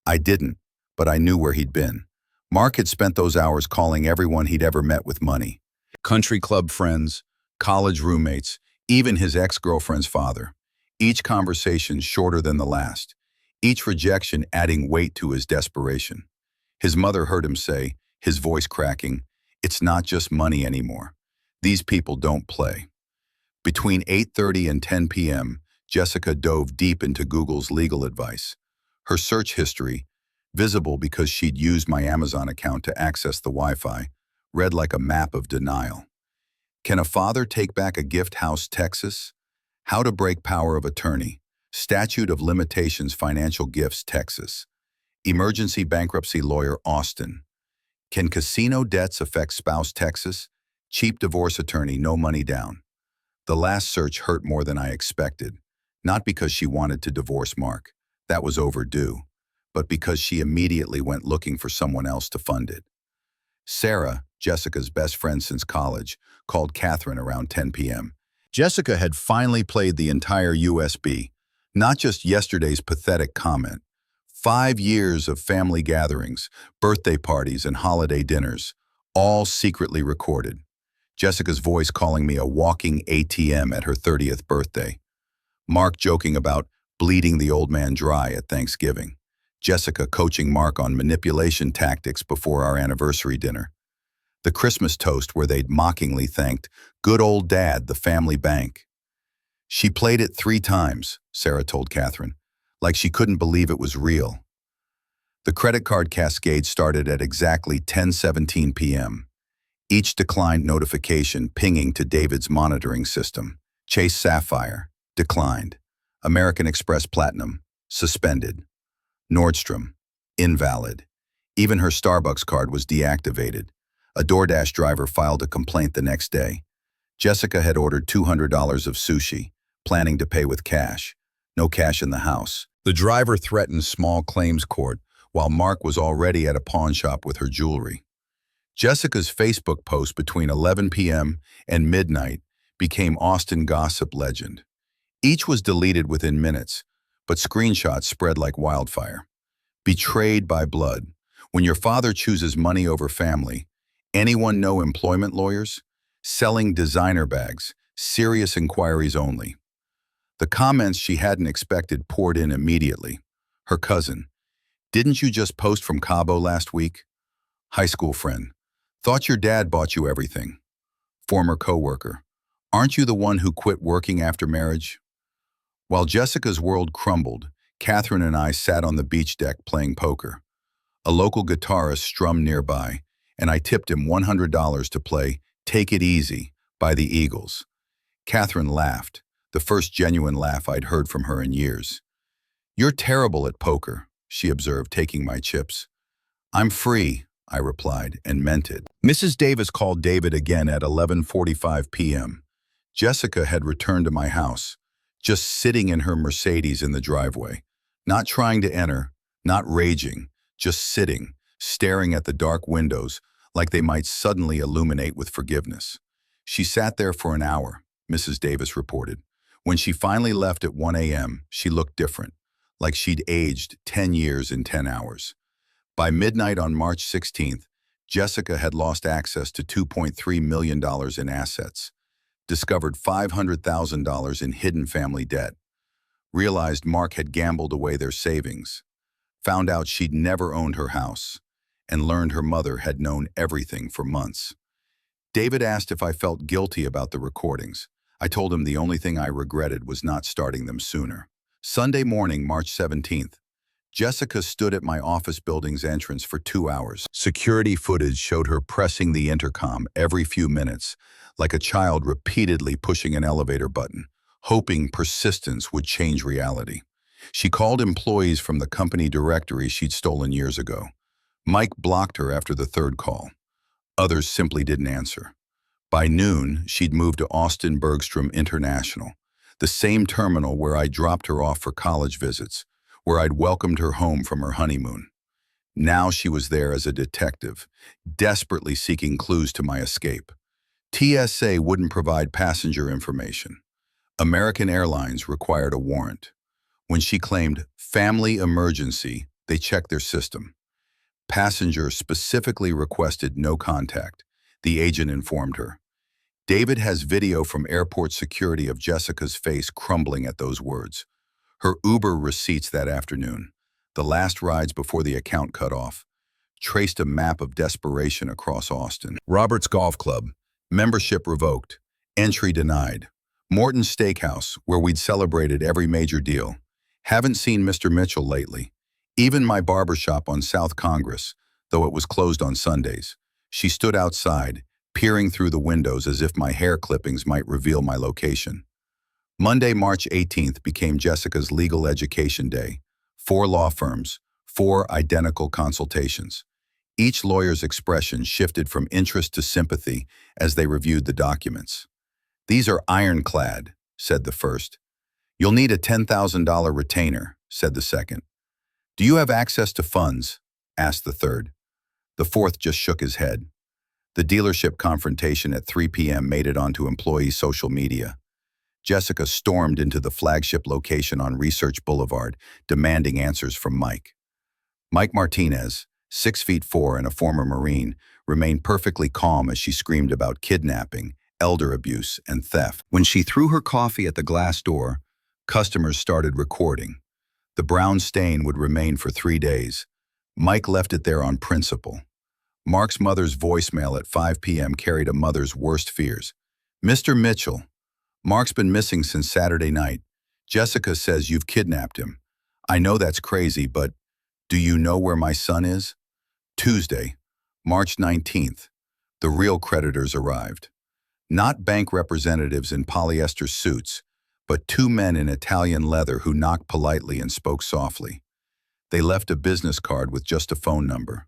Speaker 1: I didn't, but I knew where he'd been. Mark had spent those hours calling everyone he'd ever met with money. Country club friends, college roommates, even his ex-girlfriend's father. Each conversation shorter than the last. Each rejection adding weight to his desperation. His mother heard him say, his voice cracking, "It's not just money anymore. These people don't play." Between 8:30 and 10 p.m., Jessica dove deep into Google's legal advice. Her search history, visible because she'd used my Amazon account to access the Wi-Fi, read like a map of denial. Can a father take back a gift house, Texas? How to break power of attorney. Statute of limitations, financial gifts, Texas. Emergency bankruptcy lawyer, Austin. Can casino debts affect spouse, Texas? Cheap divorce attorney, no money down. The last search hurt more than I expected, not because she wanted to divorce Mark. That was overdue, but because she immediately went looking for someone else to fund it. Sarah, Jessica's best friend since college, called Catherine around 10 p.m. Jessica had finally played the entire USB, not just yesterday's pathetic comment. 5 years of family gatherings, birthday parties, and holiday dinners, all secretly recorded. Jessica's voice calling me a walking ATM at her 30th birthday. Mark joking about bleeding the old man dry at Thanksgiving. Jessica coaching Mark on manipulation tactics before our anniversary dinner. The Christmas toast where they'd mockingly thanked, "Good old Dad, the family bank." She played it 3 times, Sarah told Catherine, like she couldn't believe it was real. The credit card cascade started at exactly 10:17 p.m. Each declined notification pinging to David's monitoring system. Chase Sapphire, declined. American Express Platinum, suspended. Nordstrom, invalid. Even her Starbucks card was deactivated. A DoorDash driver filed a complaint the next day. Jessica had ordered $200 of sushi, planning to pay with cash. No cash in the house. The driver threatened small claims court, while Mark was already at a pawn shop with her jewelry. Jessica's Facebook post between 11 p.m. and midnight became Austin gossip legend. Each was deleted within minutes, but screenshots spread like wildfire. Betrayed by blood. When your father chooses money over family, anyone know employment lawyers? Selling designer bags, serious inquiries only. The comments she hadn't expected poured in immediately. Her cousin, "Didn't you just post from Cabo last week?" High school friend, "Thought your dad bought you everything." Former coworker, "Aren't you the one who quit working after marriage?" While Jessica's world crumbled, Catherine and I sat on the beach deck playing poker. A local guitarist strummed nearby, and I tipped him $100 to play "Take It Easy" by the Eagles. Catherine laughed, the first genuine laugh I'd heard from her in years. "You're terrible at poker," she observed, taking my chips. "I'm free," I replied, and meant it. Mrs. Davis called David again at 11:45 p.m. Jessica had returned to my house, just sitting in her Mercedes in the driveway, not trying to enter, not raging, just sitting, staring at the dark windows like they might suddenly illuminate with forgiveness. She sat there for an hour, Mrs. Davis reported. When she finally left at 1 a.m., she looked different, like she'd aged 10 years in 10 hours. By midnight on March 16th, Jessica had lost access to $2.3 million in assets, discovered $500,000 in hidden family debt, realized Mark had gambled away their savings, found out she'd never owned her house, and learned her mother had known everything for months. David asked if I felt guilty about the recordings. I told him the only thing I regretted was not starting them sooner. Sunday morning, March 17th, Jessica stood at my office building's entrance for 2 hours. Security footage showed her pressing the intercom every few minutes, like a child repeatedly pushing an elevator button, hoping persistence would change reality. She called employees from the company directory she'd stolen years ago. Mike blocked her after the third call. Others simply didn't answer. By noon, she'd moved to Austin Bergstrom International, the same terminal where I dropped her off for college visits, where I'd welcomed her home from her honeymoon. Now she was there as a detective, desperately seeking clues to my escape. TSA wouldn't provide passenger information. American Airlines required a warrant. When she claimed family emergency, they checked their system. Passenger specifically requested no contact, the agent informed her. David has video from airport security of Jessica's face crumbling at those words. Her Uber receipts that afternoon, the last rides before the account cut off, traced a map of desperation across Austin. Robert's Golf Club, membership revoked, entry denied. Morton's Steakhouse, where we'd celebrated every major deal. Haven't seen Mr. Mitchell lately. Even my barbershop on South Congress, though it was closed on Sundays. She stood outside, peering through the windows as if my hair clippings might reveal my location. Monday, March 18th became Jessica's legal education day. 4 law firms, 4 identical consultations. Each lawyer's expression shifted from interest to sympathy as they reviewed the documents. "These are ironclad," said the first. "You'll need a $10,000 retainer," said the second. "Do you have access to funds?" asked the third. The fourth just shook his head. The dealership confrontation at 3 p.m. made it onto employee social media. Jessica stormed into the flagship location on Research Boulevard, demanding answers from Mike. Mike Martinez, 6'4" and a former Marine, remained perfectly calm as she screamed about kidnapping, elder abuse, and theft. When she threw her coffee at the glass door, customers started recording. The brown stain would remain for 3 days. Mike left it there on principle. Mark's mother's voicemail at 5 p.m. carried a mother's worst fears. "Mr. Mitchell, Mark's been missing since Saturday night. Jessica says you've kidnapped him. I know that's crazy, but do you know where my son is?" Tuesday, March 19th, the real creditors arrived. Not bank representatives in polyester suits, but 2 men in Italian leather who knocked politely and spoke softly. They left a business card with just a phone number.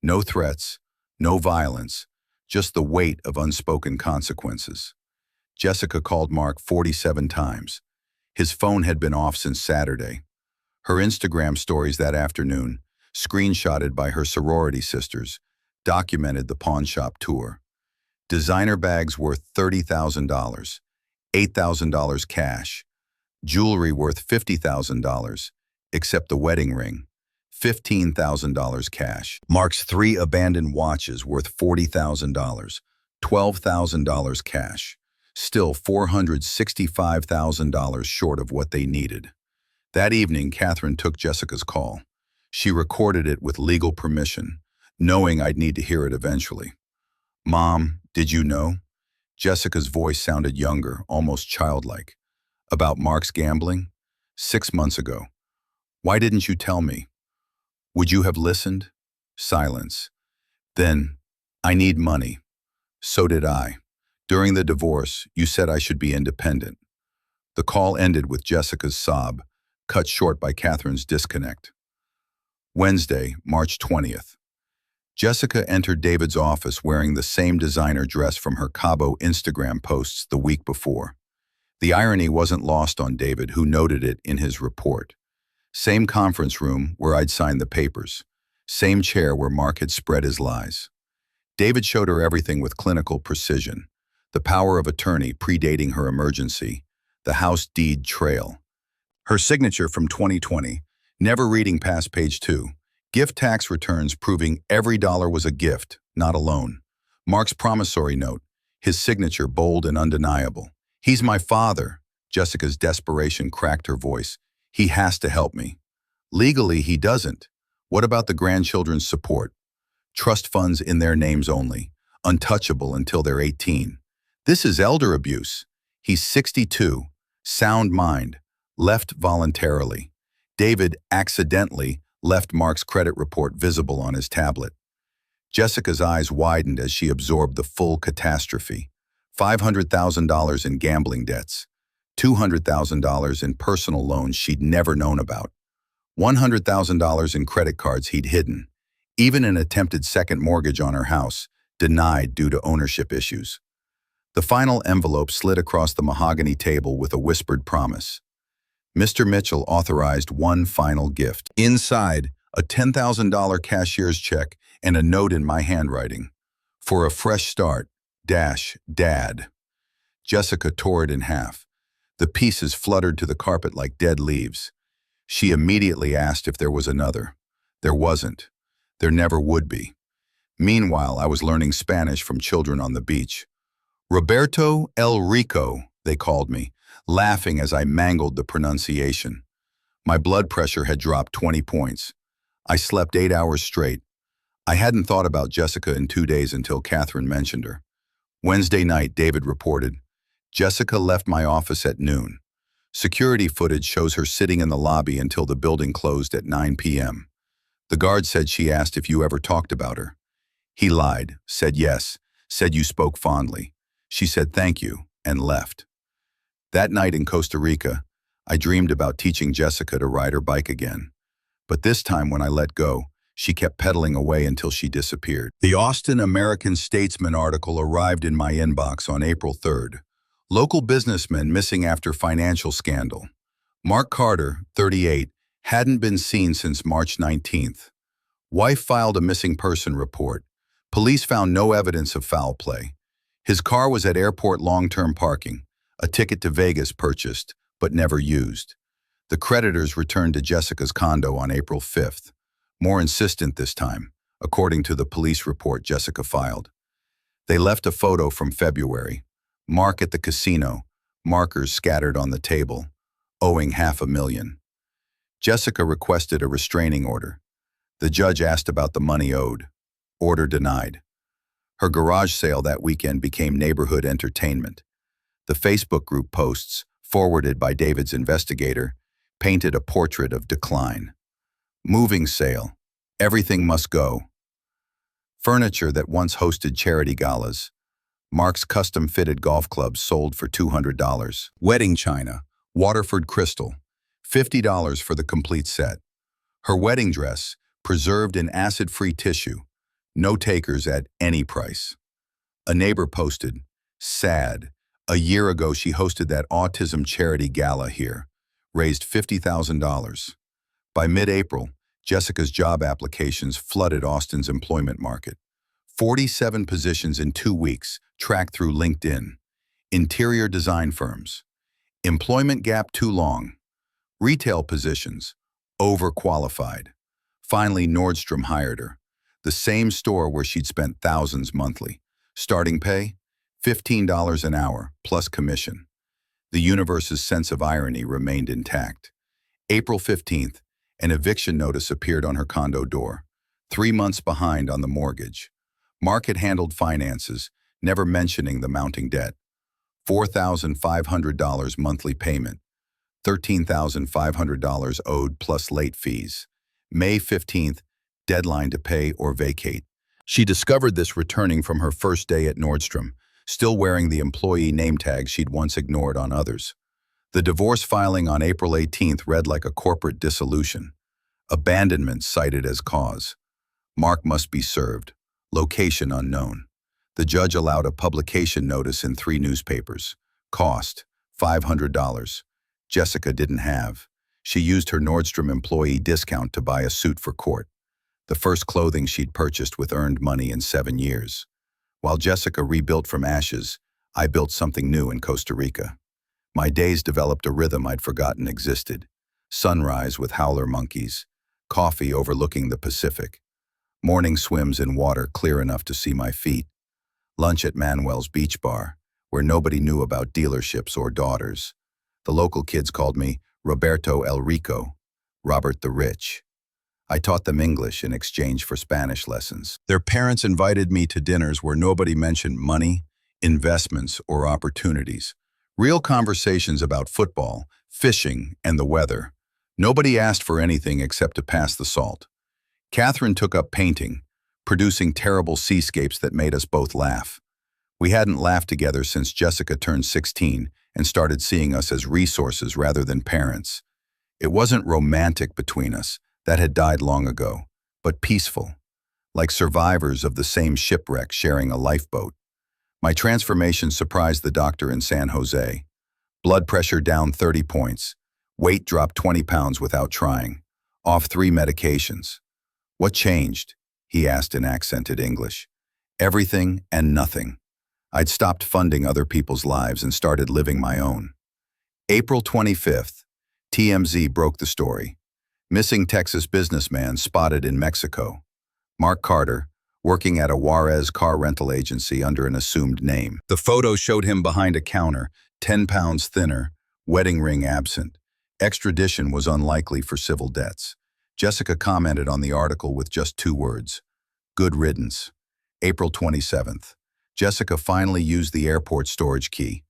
Speaker 1: No threats, no violence, just the weight of unspoken consequences. Jessica called Mark 47 times. His phone had been off since Saturday. Her Instagram stories that afternoon, screenshotted by her sorority sisters, documented the pawn shop tour. Designer bags worth $30,000, $8,000 cash. Jewelry worth $50,000, except the wedding ring. $15,000 cash. Mark's 3 abandoned watches worth $40,000, $12,000 cash. Still $465,000 short of what they needed. That evening, Catherine took Jessica's call. She recorded it with legal permission, knowing I'd need to hear it eventually. "Mom, did you know?" Jessica's voice sounded younger, almost childlike. "About Mark's gambling? 6 months ago. Why didn't you tell me? Would you have listened?" Silence. Then, "I need money." "So did I. During the divorce, you said I should be independent." The call ended with Jessica's sob, cut short by Catherine's disconnect. Wednesday, March 20th. Jessica entered David's office wearing the same designer dress from her Cabo Instagram posts the week before. The irony wasn't lost on David, who noted it in his report. Same conference room where I'd signed the papers. Same chair where Mark had spread his lies. David showed her everything with clinical precision. The power of attorney predating her emergency, the house deed trail. Her signature from 2020, never reading past page 2, Gift tax returns proving every dollar was a gift, not a loan. Mark's promissory note, his signature bold and undeniable. He's my father. Jessica's desperation cracked her voice. He has to help me. Legally, he doesn't. What about the grandchildren's support? Trust funds in their names only, untouchable until they're 18. This is elder abuse. He's 62, sound mind, left voluntarily. David accidentally left Mark's credit report visible on his tablet. Jessica's eyes widened as she absorbed the full catastrophe. $500,000 in gambling debts, $200,000 in personal loans she'd never known about, $100,000 in credit cards he'd hidden, even an attempted second mortgage on her house, denied due to ownership issues. The final envelope slid across the mahogany table with a whispered promise. Mr. Mitchell authorized one final gift. Inside, a $10,000 cashier's check and a note in my handwriting. For a fresh start, Dad. Jessica tore it in half. The pieces fluttered to the carpet like dead leaves. She immediately asked if there was another. There wasn't. There never would be. Meanwhile, I was learning Spanish from children on the beach. Roberto El Rico, they called me, laughing as I mangled the pronunciation. My blood pressure had dropped 20 points. I slept 8 hours straight. I hadn't thought about Jessica in 2 days until Catherine mentioned her. Wednesday night, David reported, Jessica left my office at noon. Security footage shows her sitting in the lobby until the building closed at 9 p.m. The guard said she asked if you ever talked about her. He lied, said yes, said you spoke fondly. She said thank you, and left. That night in Costa Rica, I dreamed about teaching Jessica to ride her bike again. But this time when I let go, she kept pedaling away until she disappeared. The Austin American-Statesman article arrived in my inbox on April 3rd. Local businessmen missing after financial scandal. Mark Carter, 38, hadn't been seen since March 19th. Wife filed a missing person report. Police found no evidence of foul play. His car was at airport long-term parking, a ticket to Vegas purchased, but never used. The creditors returned to Jessica's condo on April 5th. More insistent this time, according to the police report Jessica filed. They left a photo from February. Mark at the casino, markers scattered on the table, owing $500,000. Jessica requested a restraining order. The judge asked about the money owed. Order denied. Her garage sale that weekend became neighborhood entertainment. The Facebook group posts, forwarded by David's investigator, painted a portrait of decline. Moving sale. Everything must go. Furniture that once hosted charity galas. Mark's custom-fitted golf clubs sold for $200. Wedding china. Waterford crystal. $50 for the complete set. Her wedding dress, preserved in acid-free tissue. No takers at any price. A neighbor posted, sad. A year ago she hosted that autism charity gala here. Raised $50,000. By mid-April, Jessica's job applications flooded Austin's employment market. 47 positions in 2 weeks, tracked through LinkedIn. Interior design firms. Employment gap too long. Retail positions. Overqualified. Finally, Nordstrom hired her. The same store where she'd spent thousands monthly. Starting pay? $15 an hour, plus commission. The universe's sense of irony remained intact. April 15th, an eviction notice appeared on her condo door. 3 months behind on the mortgage. Mark had handled finances, never mentioning the mounting debt. $4,500 monthly payment. $13,500 owed plus late fees. May 15th, deadline to pay or vacate. She discovered this returning from her first day at Nordstrom, still wearing the employee name tag she'd once ignored on others. The divorce filing on April 18th read like a corporate dissolution. Abandonment cited as cause. Mark must be served. Location unknown. The judge allowed a publication notice in 3 newspapers. Cost, $500. Jessica didn't have. She used her Nordstrom employee discount to buy a suit for court. The first clothing she'd purchased with earned money in 7 years. While Jessica rebuilt from ashes, I built something new in Costa Rica. My days developed a rhythm I'd forgotten existed. Sunrise with howler monkeys, coffee overlooking the Pacific, morning swims in water clear enough to see my feet, lunch at Manuel's beach bar, where nobody knew about dealerships or daughters. The local kids called me Roberto El Rico, Robert the Rich. I taught them English in exchange for Spanish lessons. Their parents invited me to dinners where nobody mentioned money, investments, or opportunities. Real conversations about football, fishing, and the weather. Nobody asked for anything except to pass the salt. Catherine took up painting, producing terrible seascapes that made us both laugh. We hadn't laughed together since Jessica turned 16 and started seeing us as resources rather than parents. It wasn't romantic between us, that had died long ago, but peaceful, like survivors of the same shipwreck sharing a lifeboat. My transformation surprised the doctor in San Jose. Blood pressure down 30 points, weight dropped 20 pounds without trying, off 3 medications. What changed? He asked in accented English. Everything and nothing. I'd stopped funding other people's lives and started living my own. April 25th, TMZ broke the story. Missing Texas businessman spotted in Mexico. Mark Carter, working at a Juarez car rental agency under an assumed name. The photo showed him behind a counter, 10 pounds thinner, wedding ring absent. Extradition was unlikely for civil debts. Jessica commented on the article with just 2 words. Good riddance. April 27th. Jessica finally used the airport storage key.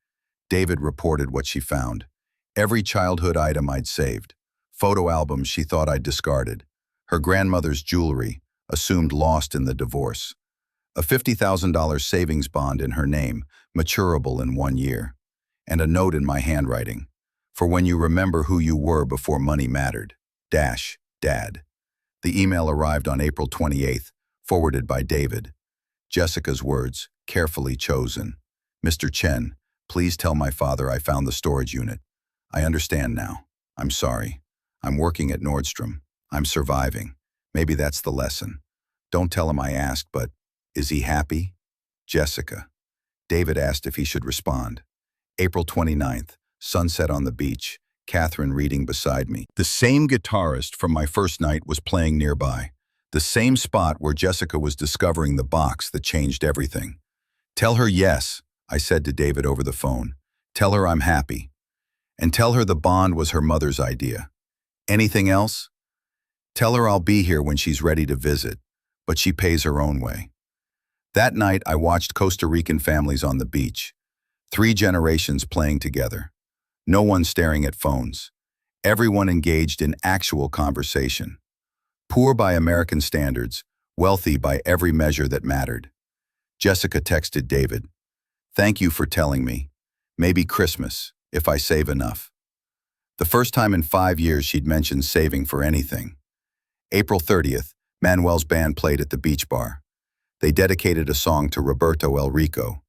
Speaker 1: David reported what she found. Every childhood item I'd saved. Photo albums she thought I'd discarded. Her grandmother's jewelry, assumed lost in the divorce. A $50,000 savings bond in her name, maturable in 1 year. And a note in my handwriting. For when you remember who you were before money mattered. Dash, Dad. The email arrived on April 28th, forwarded by David. Jessica's words, carefully chosen. Mr. Chen, please tell my father I found the storage unit. I understand now. I'm sorry. I'm working at Nordstrom. I'm surviving. Maybe that's the lesson. Don't tell him I asked, but is he happy? Jessica. David asked if he should respond. April 29th, sunset on the beach, Catherine reading beside me. The same guitarist from my first night was playing nearby. The same spot where Jessica was discovering the box that changed everything. Tell her yes, I said to David over the phone. Tell her I'm happy. And tell her the bond was her mother's idea. Anything else? Tell her I'll be here when she's ready to visit, but she pays her own way. That night, I watched Costa Rican families on the beach. 3 generations playing together. No one staring at phones. Everyone engaged in actual conversation. Poor by American standards, wealthy by every measure that mattered. Jessica texted David. Thank you for telling me. Maybe Christmas, if I save enough. The first time in 5 years she'd mentioned saving for anything. April 30th, Manuel's band played at the beach bar. They dedicated a song to Roberto El Rico.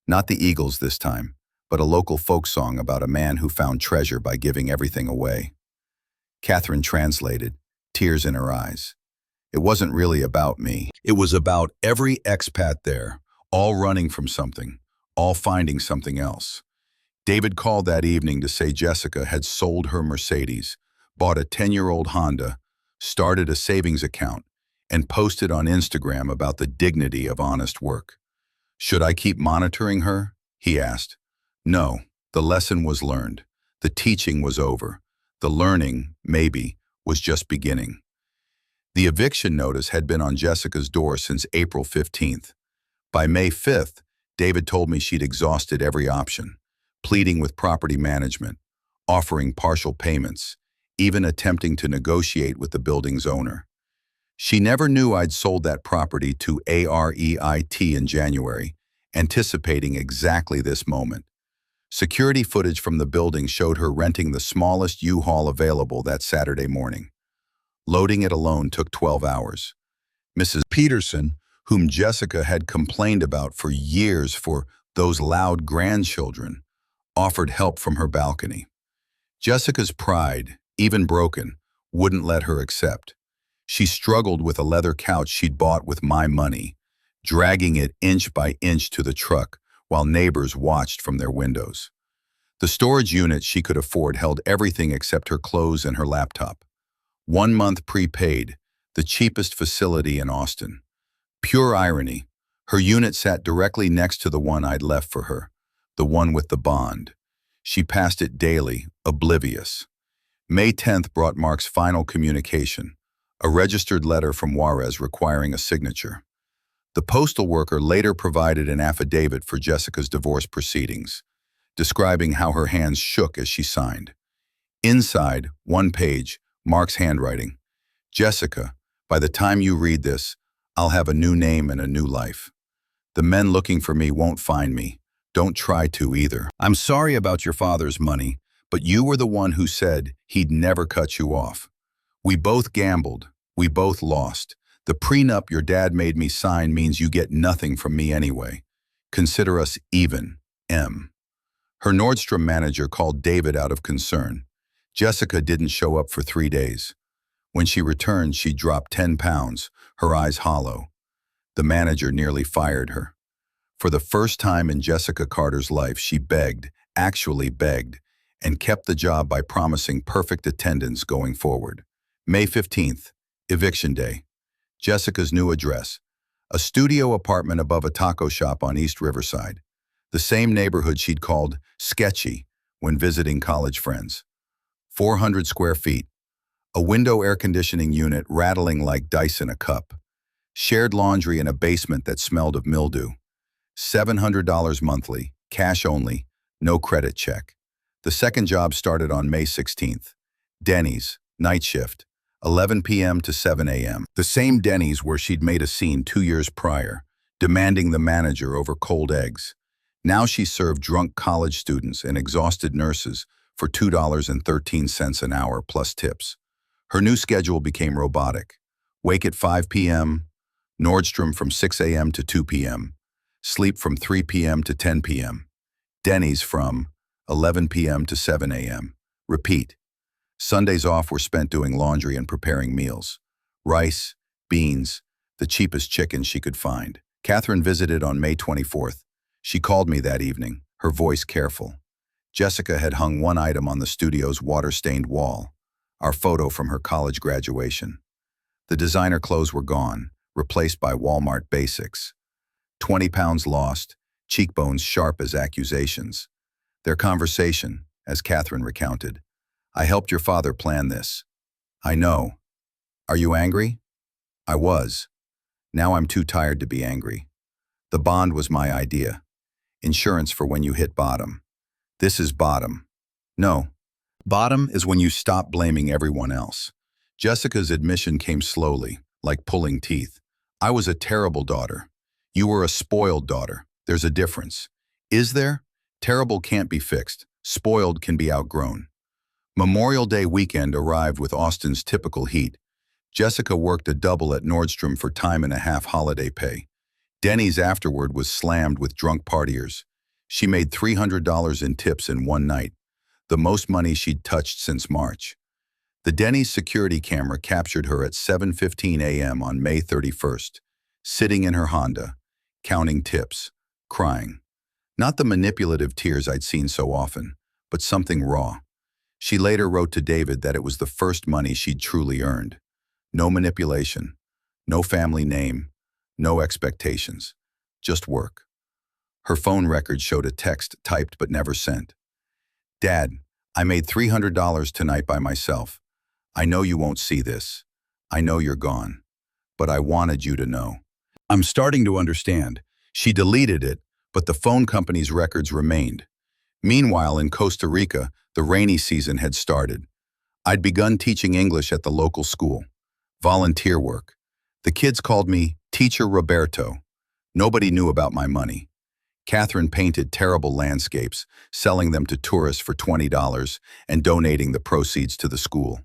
Speaker 1: Not the Eagles this time, but a local folk song about a man who found treasure by giving everything away. Catherine translated, tears in her eyes. It wasn't really about me. It was about every expat there, all running from something, all finding something else. David called that evening to say Jessica had sold her Mercedes, bought a 10-year-old Honda, started a savings account, and posted on Instagram about the dignity of honest work. Should I keep monitoring her? He asked. No, the lesson was learned. The teaching was over. The learning, maybe, was just beginning. The eviction notice had been on Jessica's door since April 15th. By May 5th, David told me she'd exhausted every option, pleading with property management, offering partial payments, even attempting to negotiate with the building's owner. She never knew I'd sold that property to AREIT in January, anticipating exactly this moment. Security footage from the building showed her renting the smallest U-Haul available that Saturday morning. Loading it alone took 12 hours. Mrs. Peterson, whom Jessica had complained about for years for those loud grandchildren, offered help from her balcony. Jessica's pride, even broken, wouldn't let her accept. She struggled with a leather couch she'd bought with my money, dragging it inch by inch to the truck while neighbors watched from their windows. The storage unit she could afford held everything except her clothes and her laptop. 1 month prepaid, the cheapest facility in Austin. Pure irony. Her unit sat directly next to the one I'd left for her, the one with the bond. She passed it daily, oblivious. May 10th brought Mark's final communication, a registered letter from Juarez requiring a signature. The postal worker later provided an affidavit for Jessica's divorce proceedings, describing how her hands shook as she signed. Inside, one page, Mark's handwriting. Jessica, by the time you read this, I'll have a new name and a new life. The men looking for me won't find me. Don't try to either. I'm sorry about your father's money, but you were the one who said he'd never cut you off. We both gambled. We both lost. The prenup your dad made me sign means you get nothing from me anyway. Consider us even, M. Her Nordstrom manager called David out of concern. Jessica didn't show up for 3 days. When she returned, she dropped 10 pounds, her eyes hollow. The manager nearly fired her. For the first time in Jessica Carter's life, she begged, actually begged, and kept the job by promising perfect attendance going forward. May 15th, eviction day. Jessica's new address, a studio apartment above a taco shop on East Riverside, the same neighborhood she'd called sketchy when visiting college friends. 400 square feet, a window air conditioning unit rattling like dice in a cup, shared laundry in a basement that smelled of mildew, $700 monthly, cash only, no credit check. The second job started on May 16th. Denny's, night shift, 11 p.m. to 7 a.m. The same Denny's where she'd made a scene 2 years prior, demanding the manager over cold eggs. Now she served drunk college students and exhausted nurses for $2.13 an hour plus tips. Her new schedule became robotic. Wake at 5 p.m., Nordstrom from 6 a.m. to 2 p.m., sleep from 3 p.m. to 10 p.m., Denny's from 11 p.m. to 7 a.m. Repeat. Sundays off were spent doing laundry and preparing meals. Rice, beans, the cheapest chicken she could find. Catherine visited on May 24th. She called me that evening, her voice careful. Jessica had hung one item on the studio's water-stained wall, our photo from her college graduation. The designer clothes were gone, replaced by Walmart basics. 20 pounds lost, cheekbones sharp as accusations. Their conversation, as Catherine recounted. I helped your father plan this. I know. Are you angry? I was. Now I'm too tired to be angry. The bond was my idea. Insurance for when you hit bottom. This is bottom. No. Bottom is when you stop blaming everyone else. Jessica's admission came slowly, like pulling teeth. I was a terrible daughter. You were a spoiled daughter. There's a difference. Is there? Terrible can't be fixed. Spoiled can be outgrown. Memorial Day weekend arrived with Austin's typical heat. Jessica worked a double at Nordstrom for time-and-a-half holiday pay. Denny's afterward was slammed with drunk partiers. She made $300 in tips in one night, the most money she'd touched since March. The Denny's security camera captured her at 7:15 a.m. on May 31st, sitting in her Honda, counting tips, crying. Not the manipulative tears I'd seen so often, but something raw. She later wrote to David that it was the first money she'd truly earned. No manipulation, no family name, no expectations, just work. Her phone record showed a text typed but never sent. Dad, I made $300 tonight by myself. I know you won't see this. I know you're gone. But I wanted you to know. I'm starting to understand. She deleted it, but the phone company's records remained. Meanwhile, in Costa Rica, the rainy season had started. I'd begun teaching English at the local school. Volunteer work. The kids called me Teacher Roberto. Nobody knew about my money. Catherine painted terrible landscapes, selling them to tourists for $20 and donating the proceeds to the school.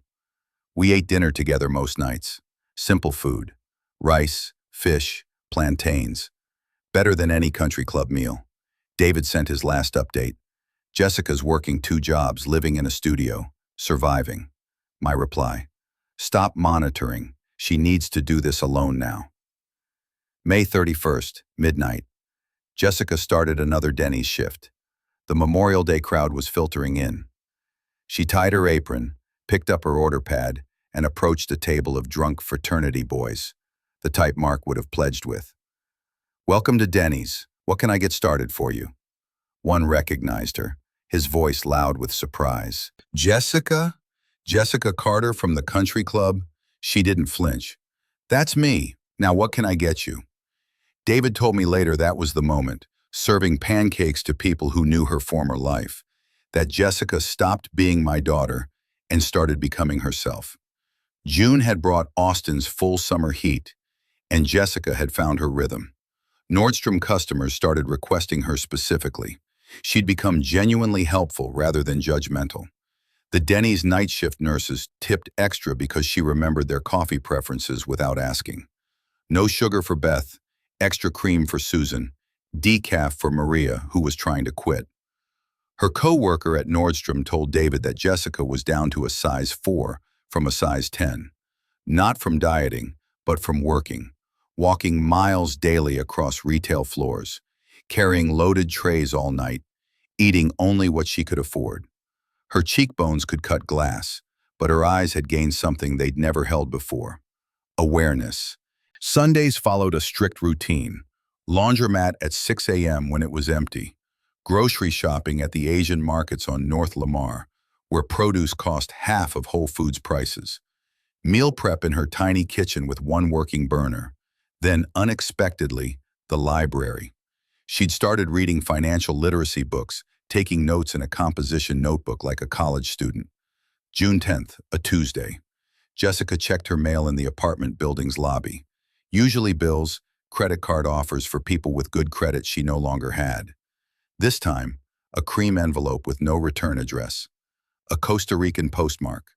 Speaker 1: We ate dinner together most nights. Simple food. Rice, fish, plantains. Better than any country club meal. David sent his last update. Jessica's working 2 jobs, living in a studio, surviving. My reply. Stop monitoring. She needs to do this alone now. May 31st, midnight. Jessica started another Denny's shift. The Memorial Day crowd was filtering in. She tied her apron, picked up her order pad, and approached a table of drunk fraternity boys, the type Mark would have pledged with. "Welcome to Denny's. What can I get started for you?" One recognized her, his voice loud with surprise. "Jessica? Jessica Carter from the country club?" She didn't flinch. "That's me. Now what can I get you?" David told me later that was the moment, serving pancakes to people who knew her former life, that Jessica stopped being my daughter and started becoming herself. June had brought Austin's full summer heat, and Jessica had found her rhythm. Nordstrom customers started requesting her specifically. She'd become genuinely helpful rather than judgmental. The Denny's night shift nurses tipped extra because she remembered their coffee preferences without asking. No sugar for Beth, extra cream for Susan, decaf for Maria, who was trying to quit. Her co-worker at Nordstrom told David that Jessica was down to a size 4 from a size 10. Not from dieting, but from working, walking miles daily across retail floors, carrying loaded trays all night, eating only what she could afford. Her cheekbones could cut glass, but her eyes had gained something they'd never held before: awareness. Sundays followed a strict routine: laundromat at 6 a.m. when it was empty, grocery shopping at the Asian markets on North Lamar, where produce cost half of Whole Foods prices, meal prep in her tiny kitchen with one working burner, then, unexpectedly, the library. She'd started reading financial literacy books, taking notes in a composition notebook like a college student. June 10th, a Tuesday. Jessica checked her mail in the apartment building's lobby. Usually bills, credit card offers for people with good credit she no longer had. This time, a cream envelope with no return address. A Costa Rican postmark.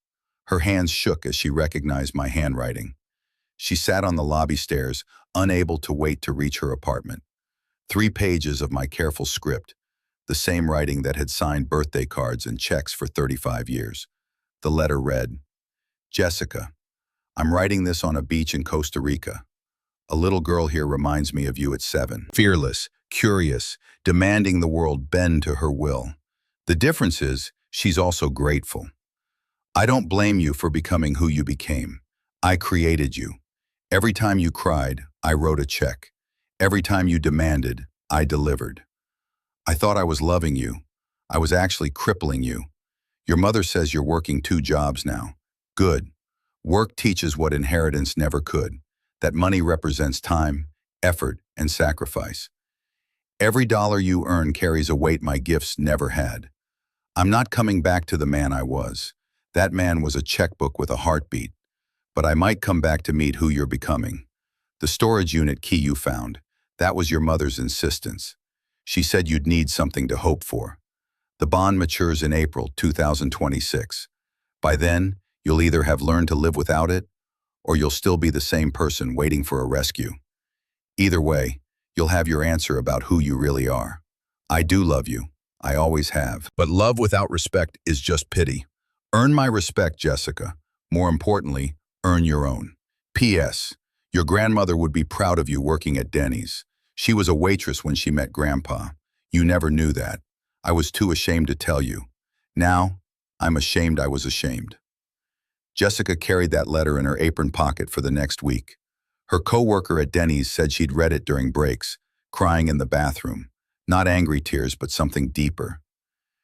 Speaker 1: Her hands shook as she recognized my handwriting. She sat on the lobby stairs, unable to wait to reach her apartment. 3 pages of my careful script, the same writing that had signed birthday cards and checks for 35 years. The letter read, "Jessica, I'm writing this on a beach in Costa Rica. A little girl here reminds me of you at 7. Fearless, curious, demanding the world bend to her will. The difference is, she's also grateful. I don't blame you for becoming who you became. I created you. Every time you cried, I wrote a check. Every time you demanded, I delivered. I thought I was loving you. I was actually crippling you. Your mother says you're working 2 jobs now. Good. Work teaches what inheritance never could, that money represents time, effort, and sacrifice. Every dollar you earn carries a weight my gifts never had. I'm not coming back to the man I was. That man was a checkbook with a heartbeat. But I might come back to meet who you're becoming. The storage unit key you found, that was your mother's insistence. She said you'd need something to hope for. The bond matures in April 2026. By then, you'll either have learned to live without it, or you'll still be the same person waiting for a rescue. Either way, you'll have your answer about who you really are. I do love you. I always have. But love without respect is just pity. Earn my respect, Jessica. More importantly, earn your own. P.S. Your grandmother would be proud of you working at Denny's. She was a waitress when she met Grandpa. You never knew that. I was too ashamed to tell you. Now, I'm ashamed I was ashamed." Jessica carried that letter in her apron pocket for the next week. Her co-worker at Denny's said she'd read it during breaks, crying in the bathroom. Not angry tears, but something deeper.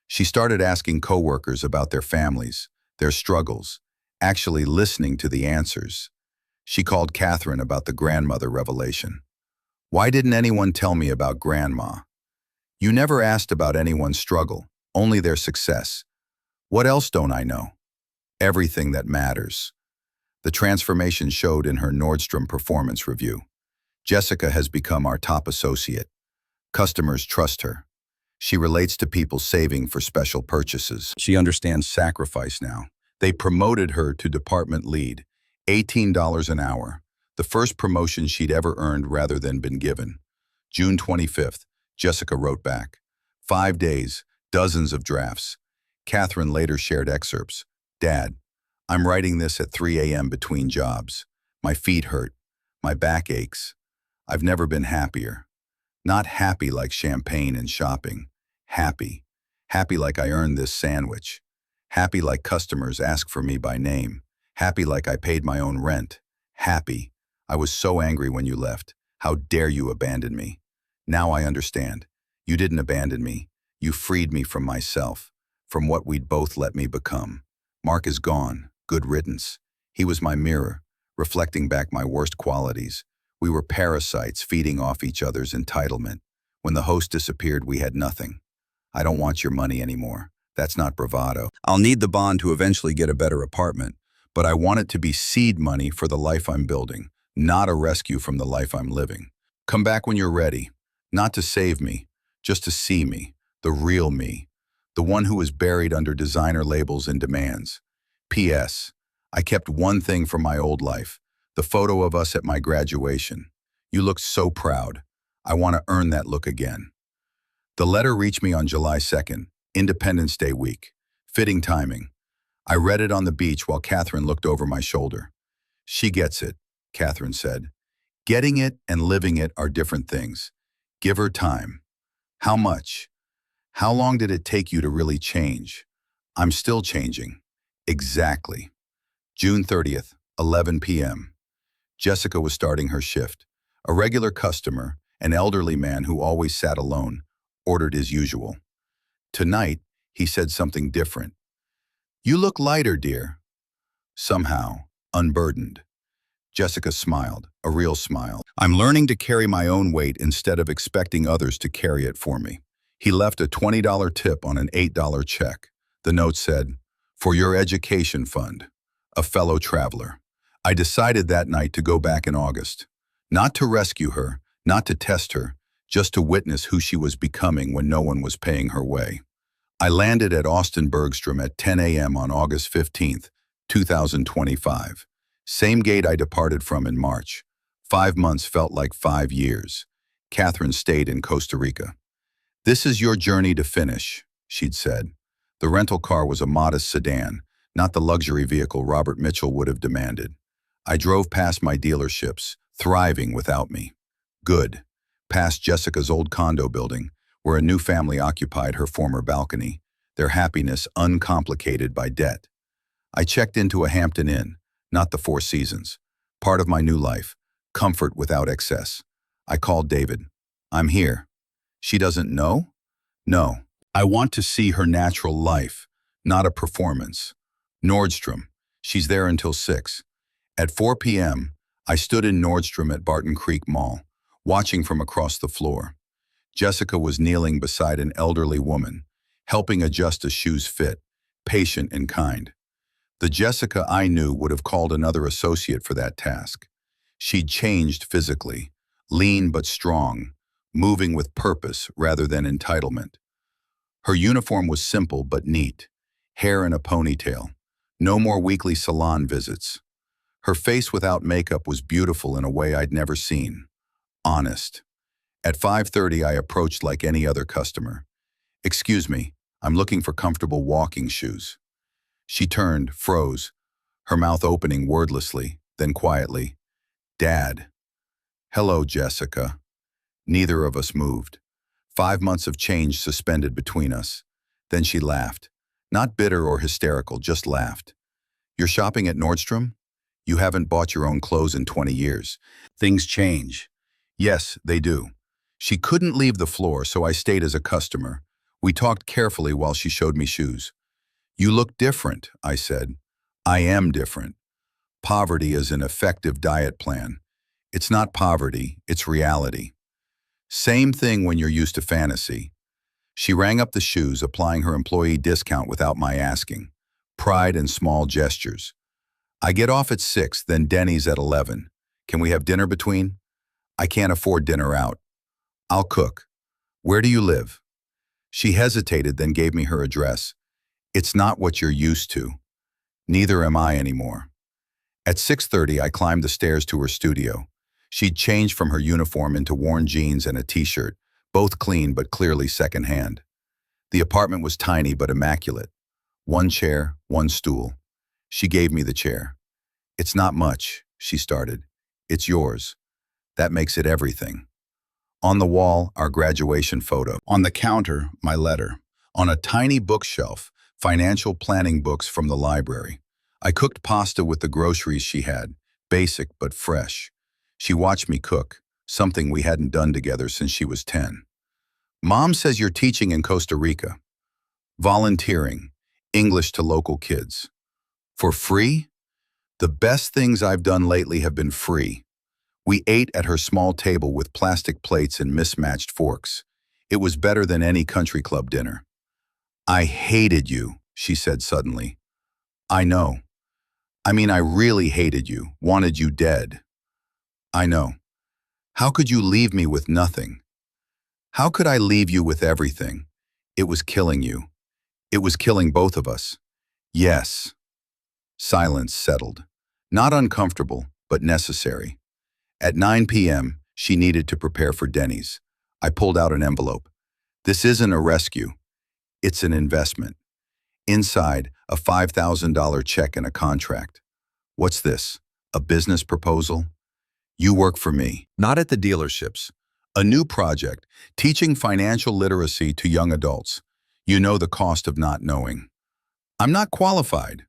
Speaker 1: She started asking co-workers about their families, their struggles, actually listening to the answers. She called Catherine about the grandmother revelation. "Why didn't anyone tell me about Grandma?" "You never asked about anyone's struggle, only their success." "What else don't I know?" "Everything that matters." The transformation showed in her Nordstrom performance review. Jessica has become our top associate. Customers trust her. She relates to people saving for special purchases. She understands sacrifice now. They promoted her to department lead, $18 an hour, the first promotion she'd ever earned rather than been given. June 25th, Jessica wrote back. 5 days, dozens of drafts. Catherine later shared excerpts. "Dad, I'm writing this at 3 a.m. between jobs. My feet hurt. My back aches. I've never been happier. Not happy like champagne and shopping. Happy. Happy like I earned this sandwich. Happy like customers ask for me by name. Happy like I paid my own rent. Happy. I was so angry when you left. How dare you abandon me? Now I understand. You didn't abandon me. You freed me from myself, from what we'd both let me become. Mark is gone. Good riddance. He was my mirror, reflecting back my worst qualities. We were parasites feeding off each other's entitlement. When the host disappeared, we had nothing. I don't want your money anymore. That's not bravado. I'll need the bond to eventually get a better apartment, but I want it to be seed money for the life I'm building, not a rescue from the life I'm living. Come back when you're ready, not to save me, just to see me, the real me, the one who was buried under designer labels and demands. P.S. I kept one thing from my old life, the photo of us at my graduation. You looked so proud. I want to earn that look again. The letter reached me on July 2nd, Independence Day week. Fitting timing. I read it on the beach while Catherine looked over my shoulder. She gets it, Catherine said. Getting it and living it are different things. Give her time. How much? How long did it take you to really change? I'm still changing. Exactly. June 30th, 11 p.m. Jessica was starting her shift. A regular customer, an elderly man who always sat alone, ordered as usual. Tonight, he said something different. You look lighter, dear. Somehow, unburdened. Jessica smiled, a real smile. I'm learning to carry my own weight instead of expecting others to carry it for me. He left a $20 tip on an $8 check. The note said, "For your education fund, a fellow traveler." I decided that night to go back in August. Not to rescue her, not to test her, just to witness who she was becoming when no one was paying her way. I landed at Austin Bergstrom at 10 a.m. on August 15th, 2025. Same gate I departed from in March. 5 months felt like 5 years. Catherine stayed in Costa Rica. This is your journey to finish, she'd said. The rental car was a modest sedan, not the luxury vehicle Robert Mitchell would have demanded. I drove past my dealerships, thriving without me. Good. Past Jessica's old condo building, where a new family occupied her former balcony, their happiness uncomplicated by debt. I checked into a Hampton Inn, not the Four Seasons. Part of my new life, comfort without excess. I called David. I'm here. She doesn't know? No. I want to see her natural life, not a performance. Nordstrom. She's there until 6. At 4 p.m., I stood in Nordstrom at Barton Creek Mall, watching from across the floor. Jessica was kneeling beside an elderly woman, helping adjust a shoe's fit, patient and kind. The Jessica I knew would have called another associate for that task. She'd changed physically, lean but strong, moving with purpose rather than entitlement. Her uniform was simple but neat, hair in a ponytail. No more weekly salon visits. Her face without makeup was beautiful in a way I'd never seen. Honest. At 5:30, I approached like any other customer. Excuse me, I'm looking for comfortable walking shoes. She turned, froze, her mouth opening wordlessly, then quietly. Dad. Hello, Jessica. Neither of us moved. 5 months of change suspended between us. Then she laughed. Not bitter or hysterical, just laughed. You're shopping at Nordstrom? You haven't bought your own clothes in 20 years. Things change. Yes, they do. She couldn't leave the floor, so I stayed as a customer. We talked carefully while she showed me shoes. You look different, I said. I am different. Poverty is an effective diet plan. It's not poverty, it's reality. Same thing when you're used to fantasy. She rang up the shoes, applying her employee discount without my asking. Pride and small gestures. I get off at 6, then Denny's at 11. Can we have dinner between? I can't afford dinner out. I'll cook. Where do you live? She hesitated, then gave me her address. It's not what you're used to. Neither am I anymore. At 6:30, I climbed the stairs to her studio. She'd changed from her uniform into worn jeans and a t-shirt, both clean but clearly secondhand. The apartment was tiny but immaculate. One chair, one stool. She gave me the chair. It's not much, she started. It's yours. That makes it everything. On the wall, our graduation photo. On the counter, my letter. On a tiny bookshelf, financial planning books from the library. I cooked pasta with the groceries she had, basic but fresh. She watched me cook, something we hadn't done together since she was 10. Mom says you're teaching in Costa Rica. Volunteering, English to local kids. For free? The best things I've done lately have been free. We ate at her small table with plastic plates and mismatched forks. It was better than any country club dinner. I hated you, she said suddenly. I know. I mean, I really hated you, wanted you dead. I know. How could you leave me with nothing? How could I leave you with everything? It was killing you. It was killing both of us. Yes. Silence settled. Not uncomfortable, but necessary. At 9 p.m., she needed to prepare for Denny's. I pulled out an envelope. This isn't a rescue. It's an investment. Inside, a $5,000 check and a contract. What's this? A business proposal? You work for me. Not at the dealerships. A new project, teaching financial literacy to young adults. You know the cost of not knowing. I'm not qualified.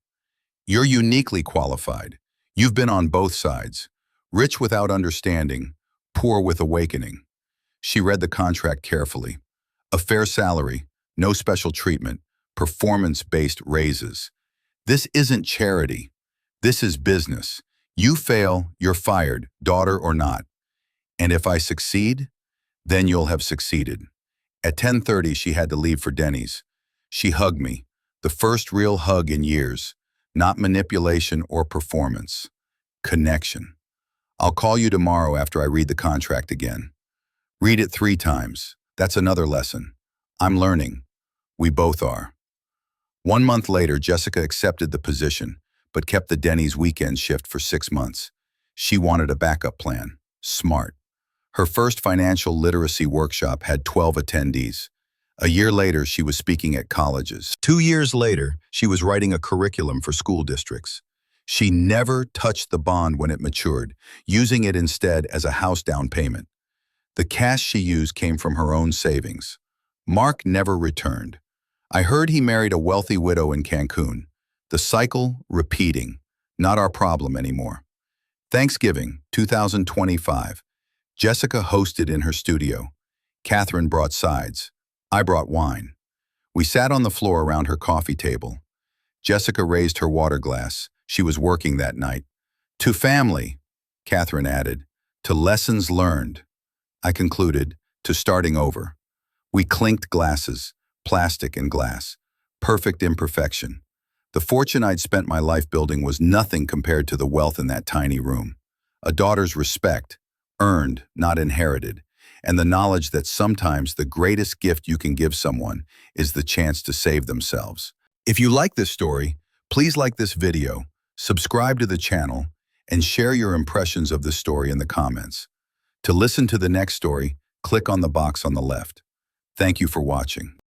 Speaker 1: You're uniquely qualified. You've been on both sides. Rich without understanding, poor with awakening. She read the contract carefully. A fair salary, no special treatment, performance-based raises. This isn't charity. This is business. You fail, you're fired, daughter or not. And if I succeed, then you'll have succeeded. At 10:30, she had to leave for Denny's. She hugged me, the first real hug in years, not manipulation or performance. Connection. I'll call you tomorrow after I read the contract again. Read it 3 times. That's another lesson. I'm learning. We both are. 1 month later, Jessica accepted the position, but kept the Denny's weekend shift for 6 months. She wanted a backup plan. Smart. Her first financial literacy workshop had 12 attendees. A year later, she was speaking at colleges. 2 years later, she was writing a curriculum for school districts. She never touched the bond when it matured, using it instead as a house down payment. The cash she used came from her own savings. Mark never returned. I heard he married a wealthy widow in Cancun. The cycle repeating, not our problem anymore. Thanksgiving, 2025. Jessica hosted in her studio. Catherine brought sides. I brought wine. We sat on the floor around her coffee table. Jessica raised her water glass. She was working that night. To family, Catherine added. To lessons learned. I concluded. To starting over. We clinked glasses, plastic and glass. Perfect imperfection. The fortune I'd spent my life building was nothing compared to the wealth in that tiny room. A daughter's respect, earned, not inherited, and the knowledge that sometimes the greatest gift you can give someone is the chance to save themselves. If you like this story, please like this video, subscribe to the channel, and share your impressions of the story in the comments. To listen to the next story, click on the box on the left. Thank you for watching.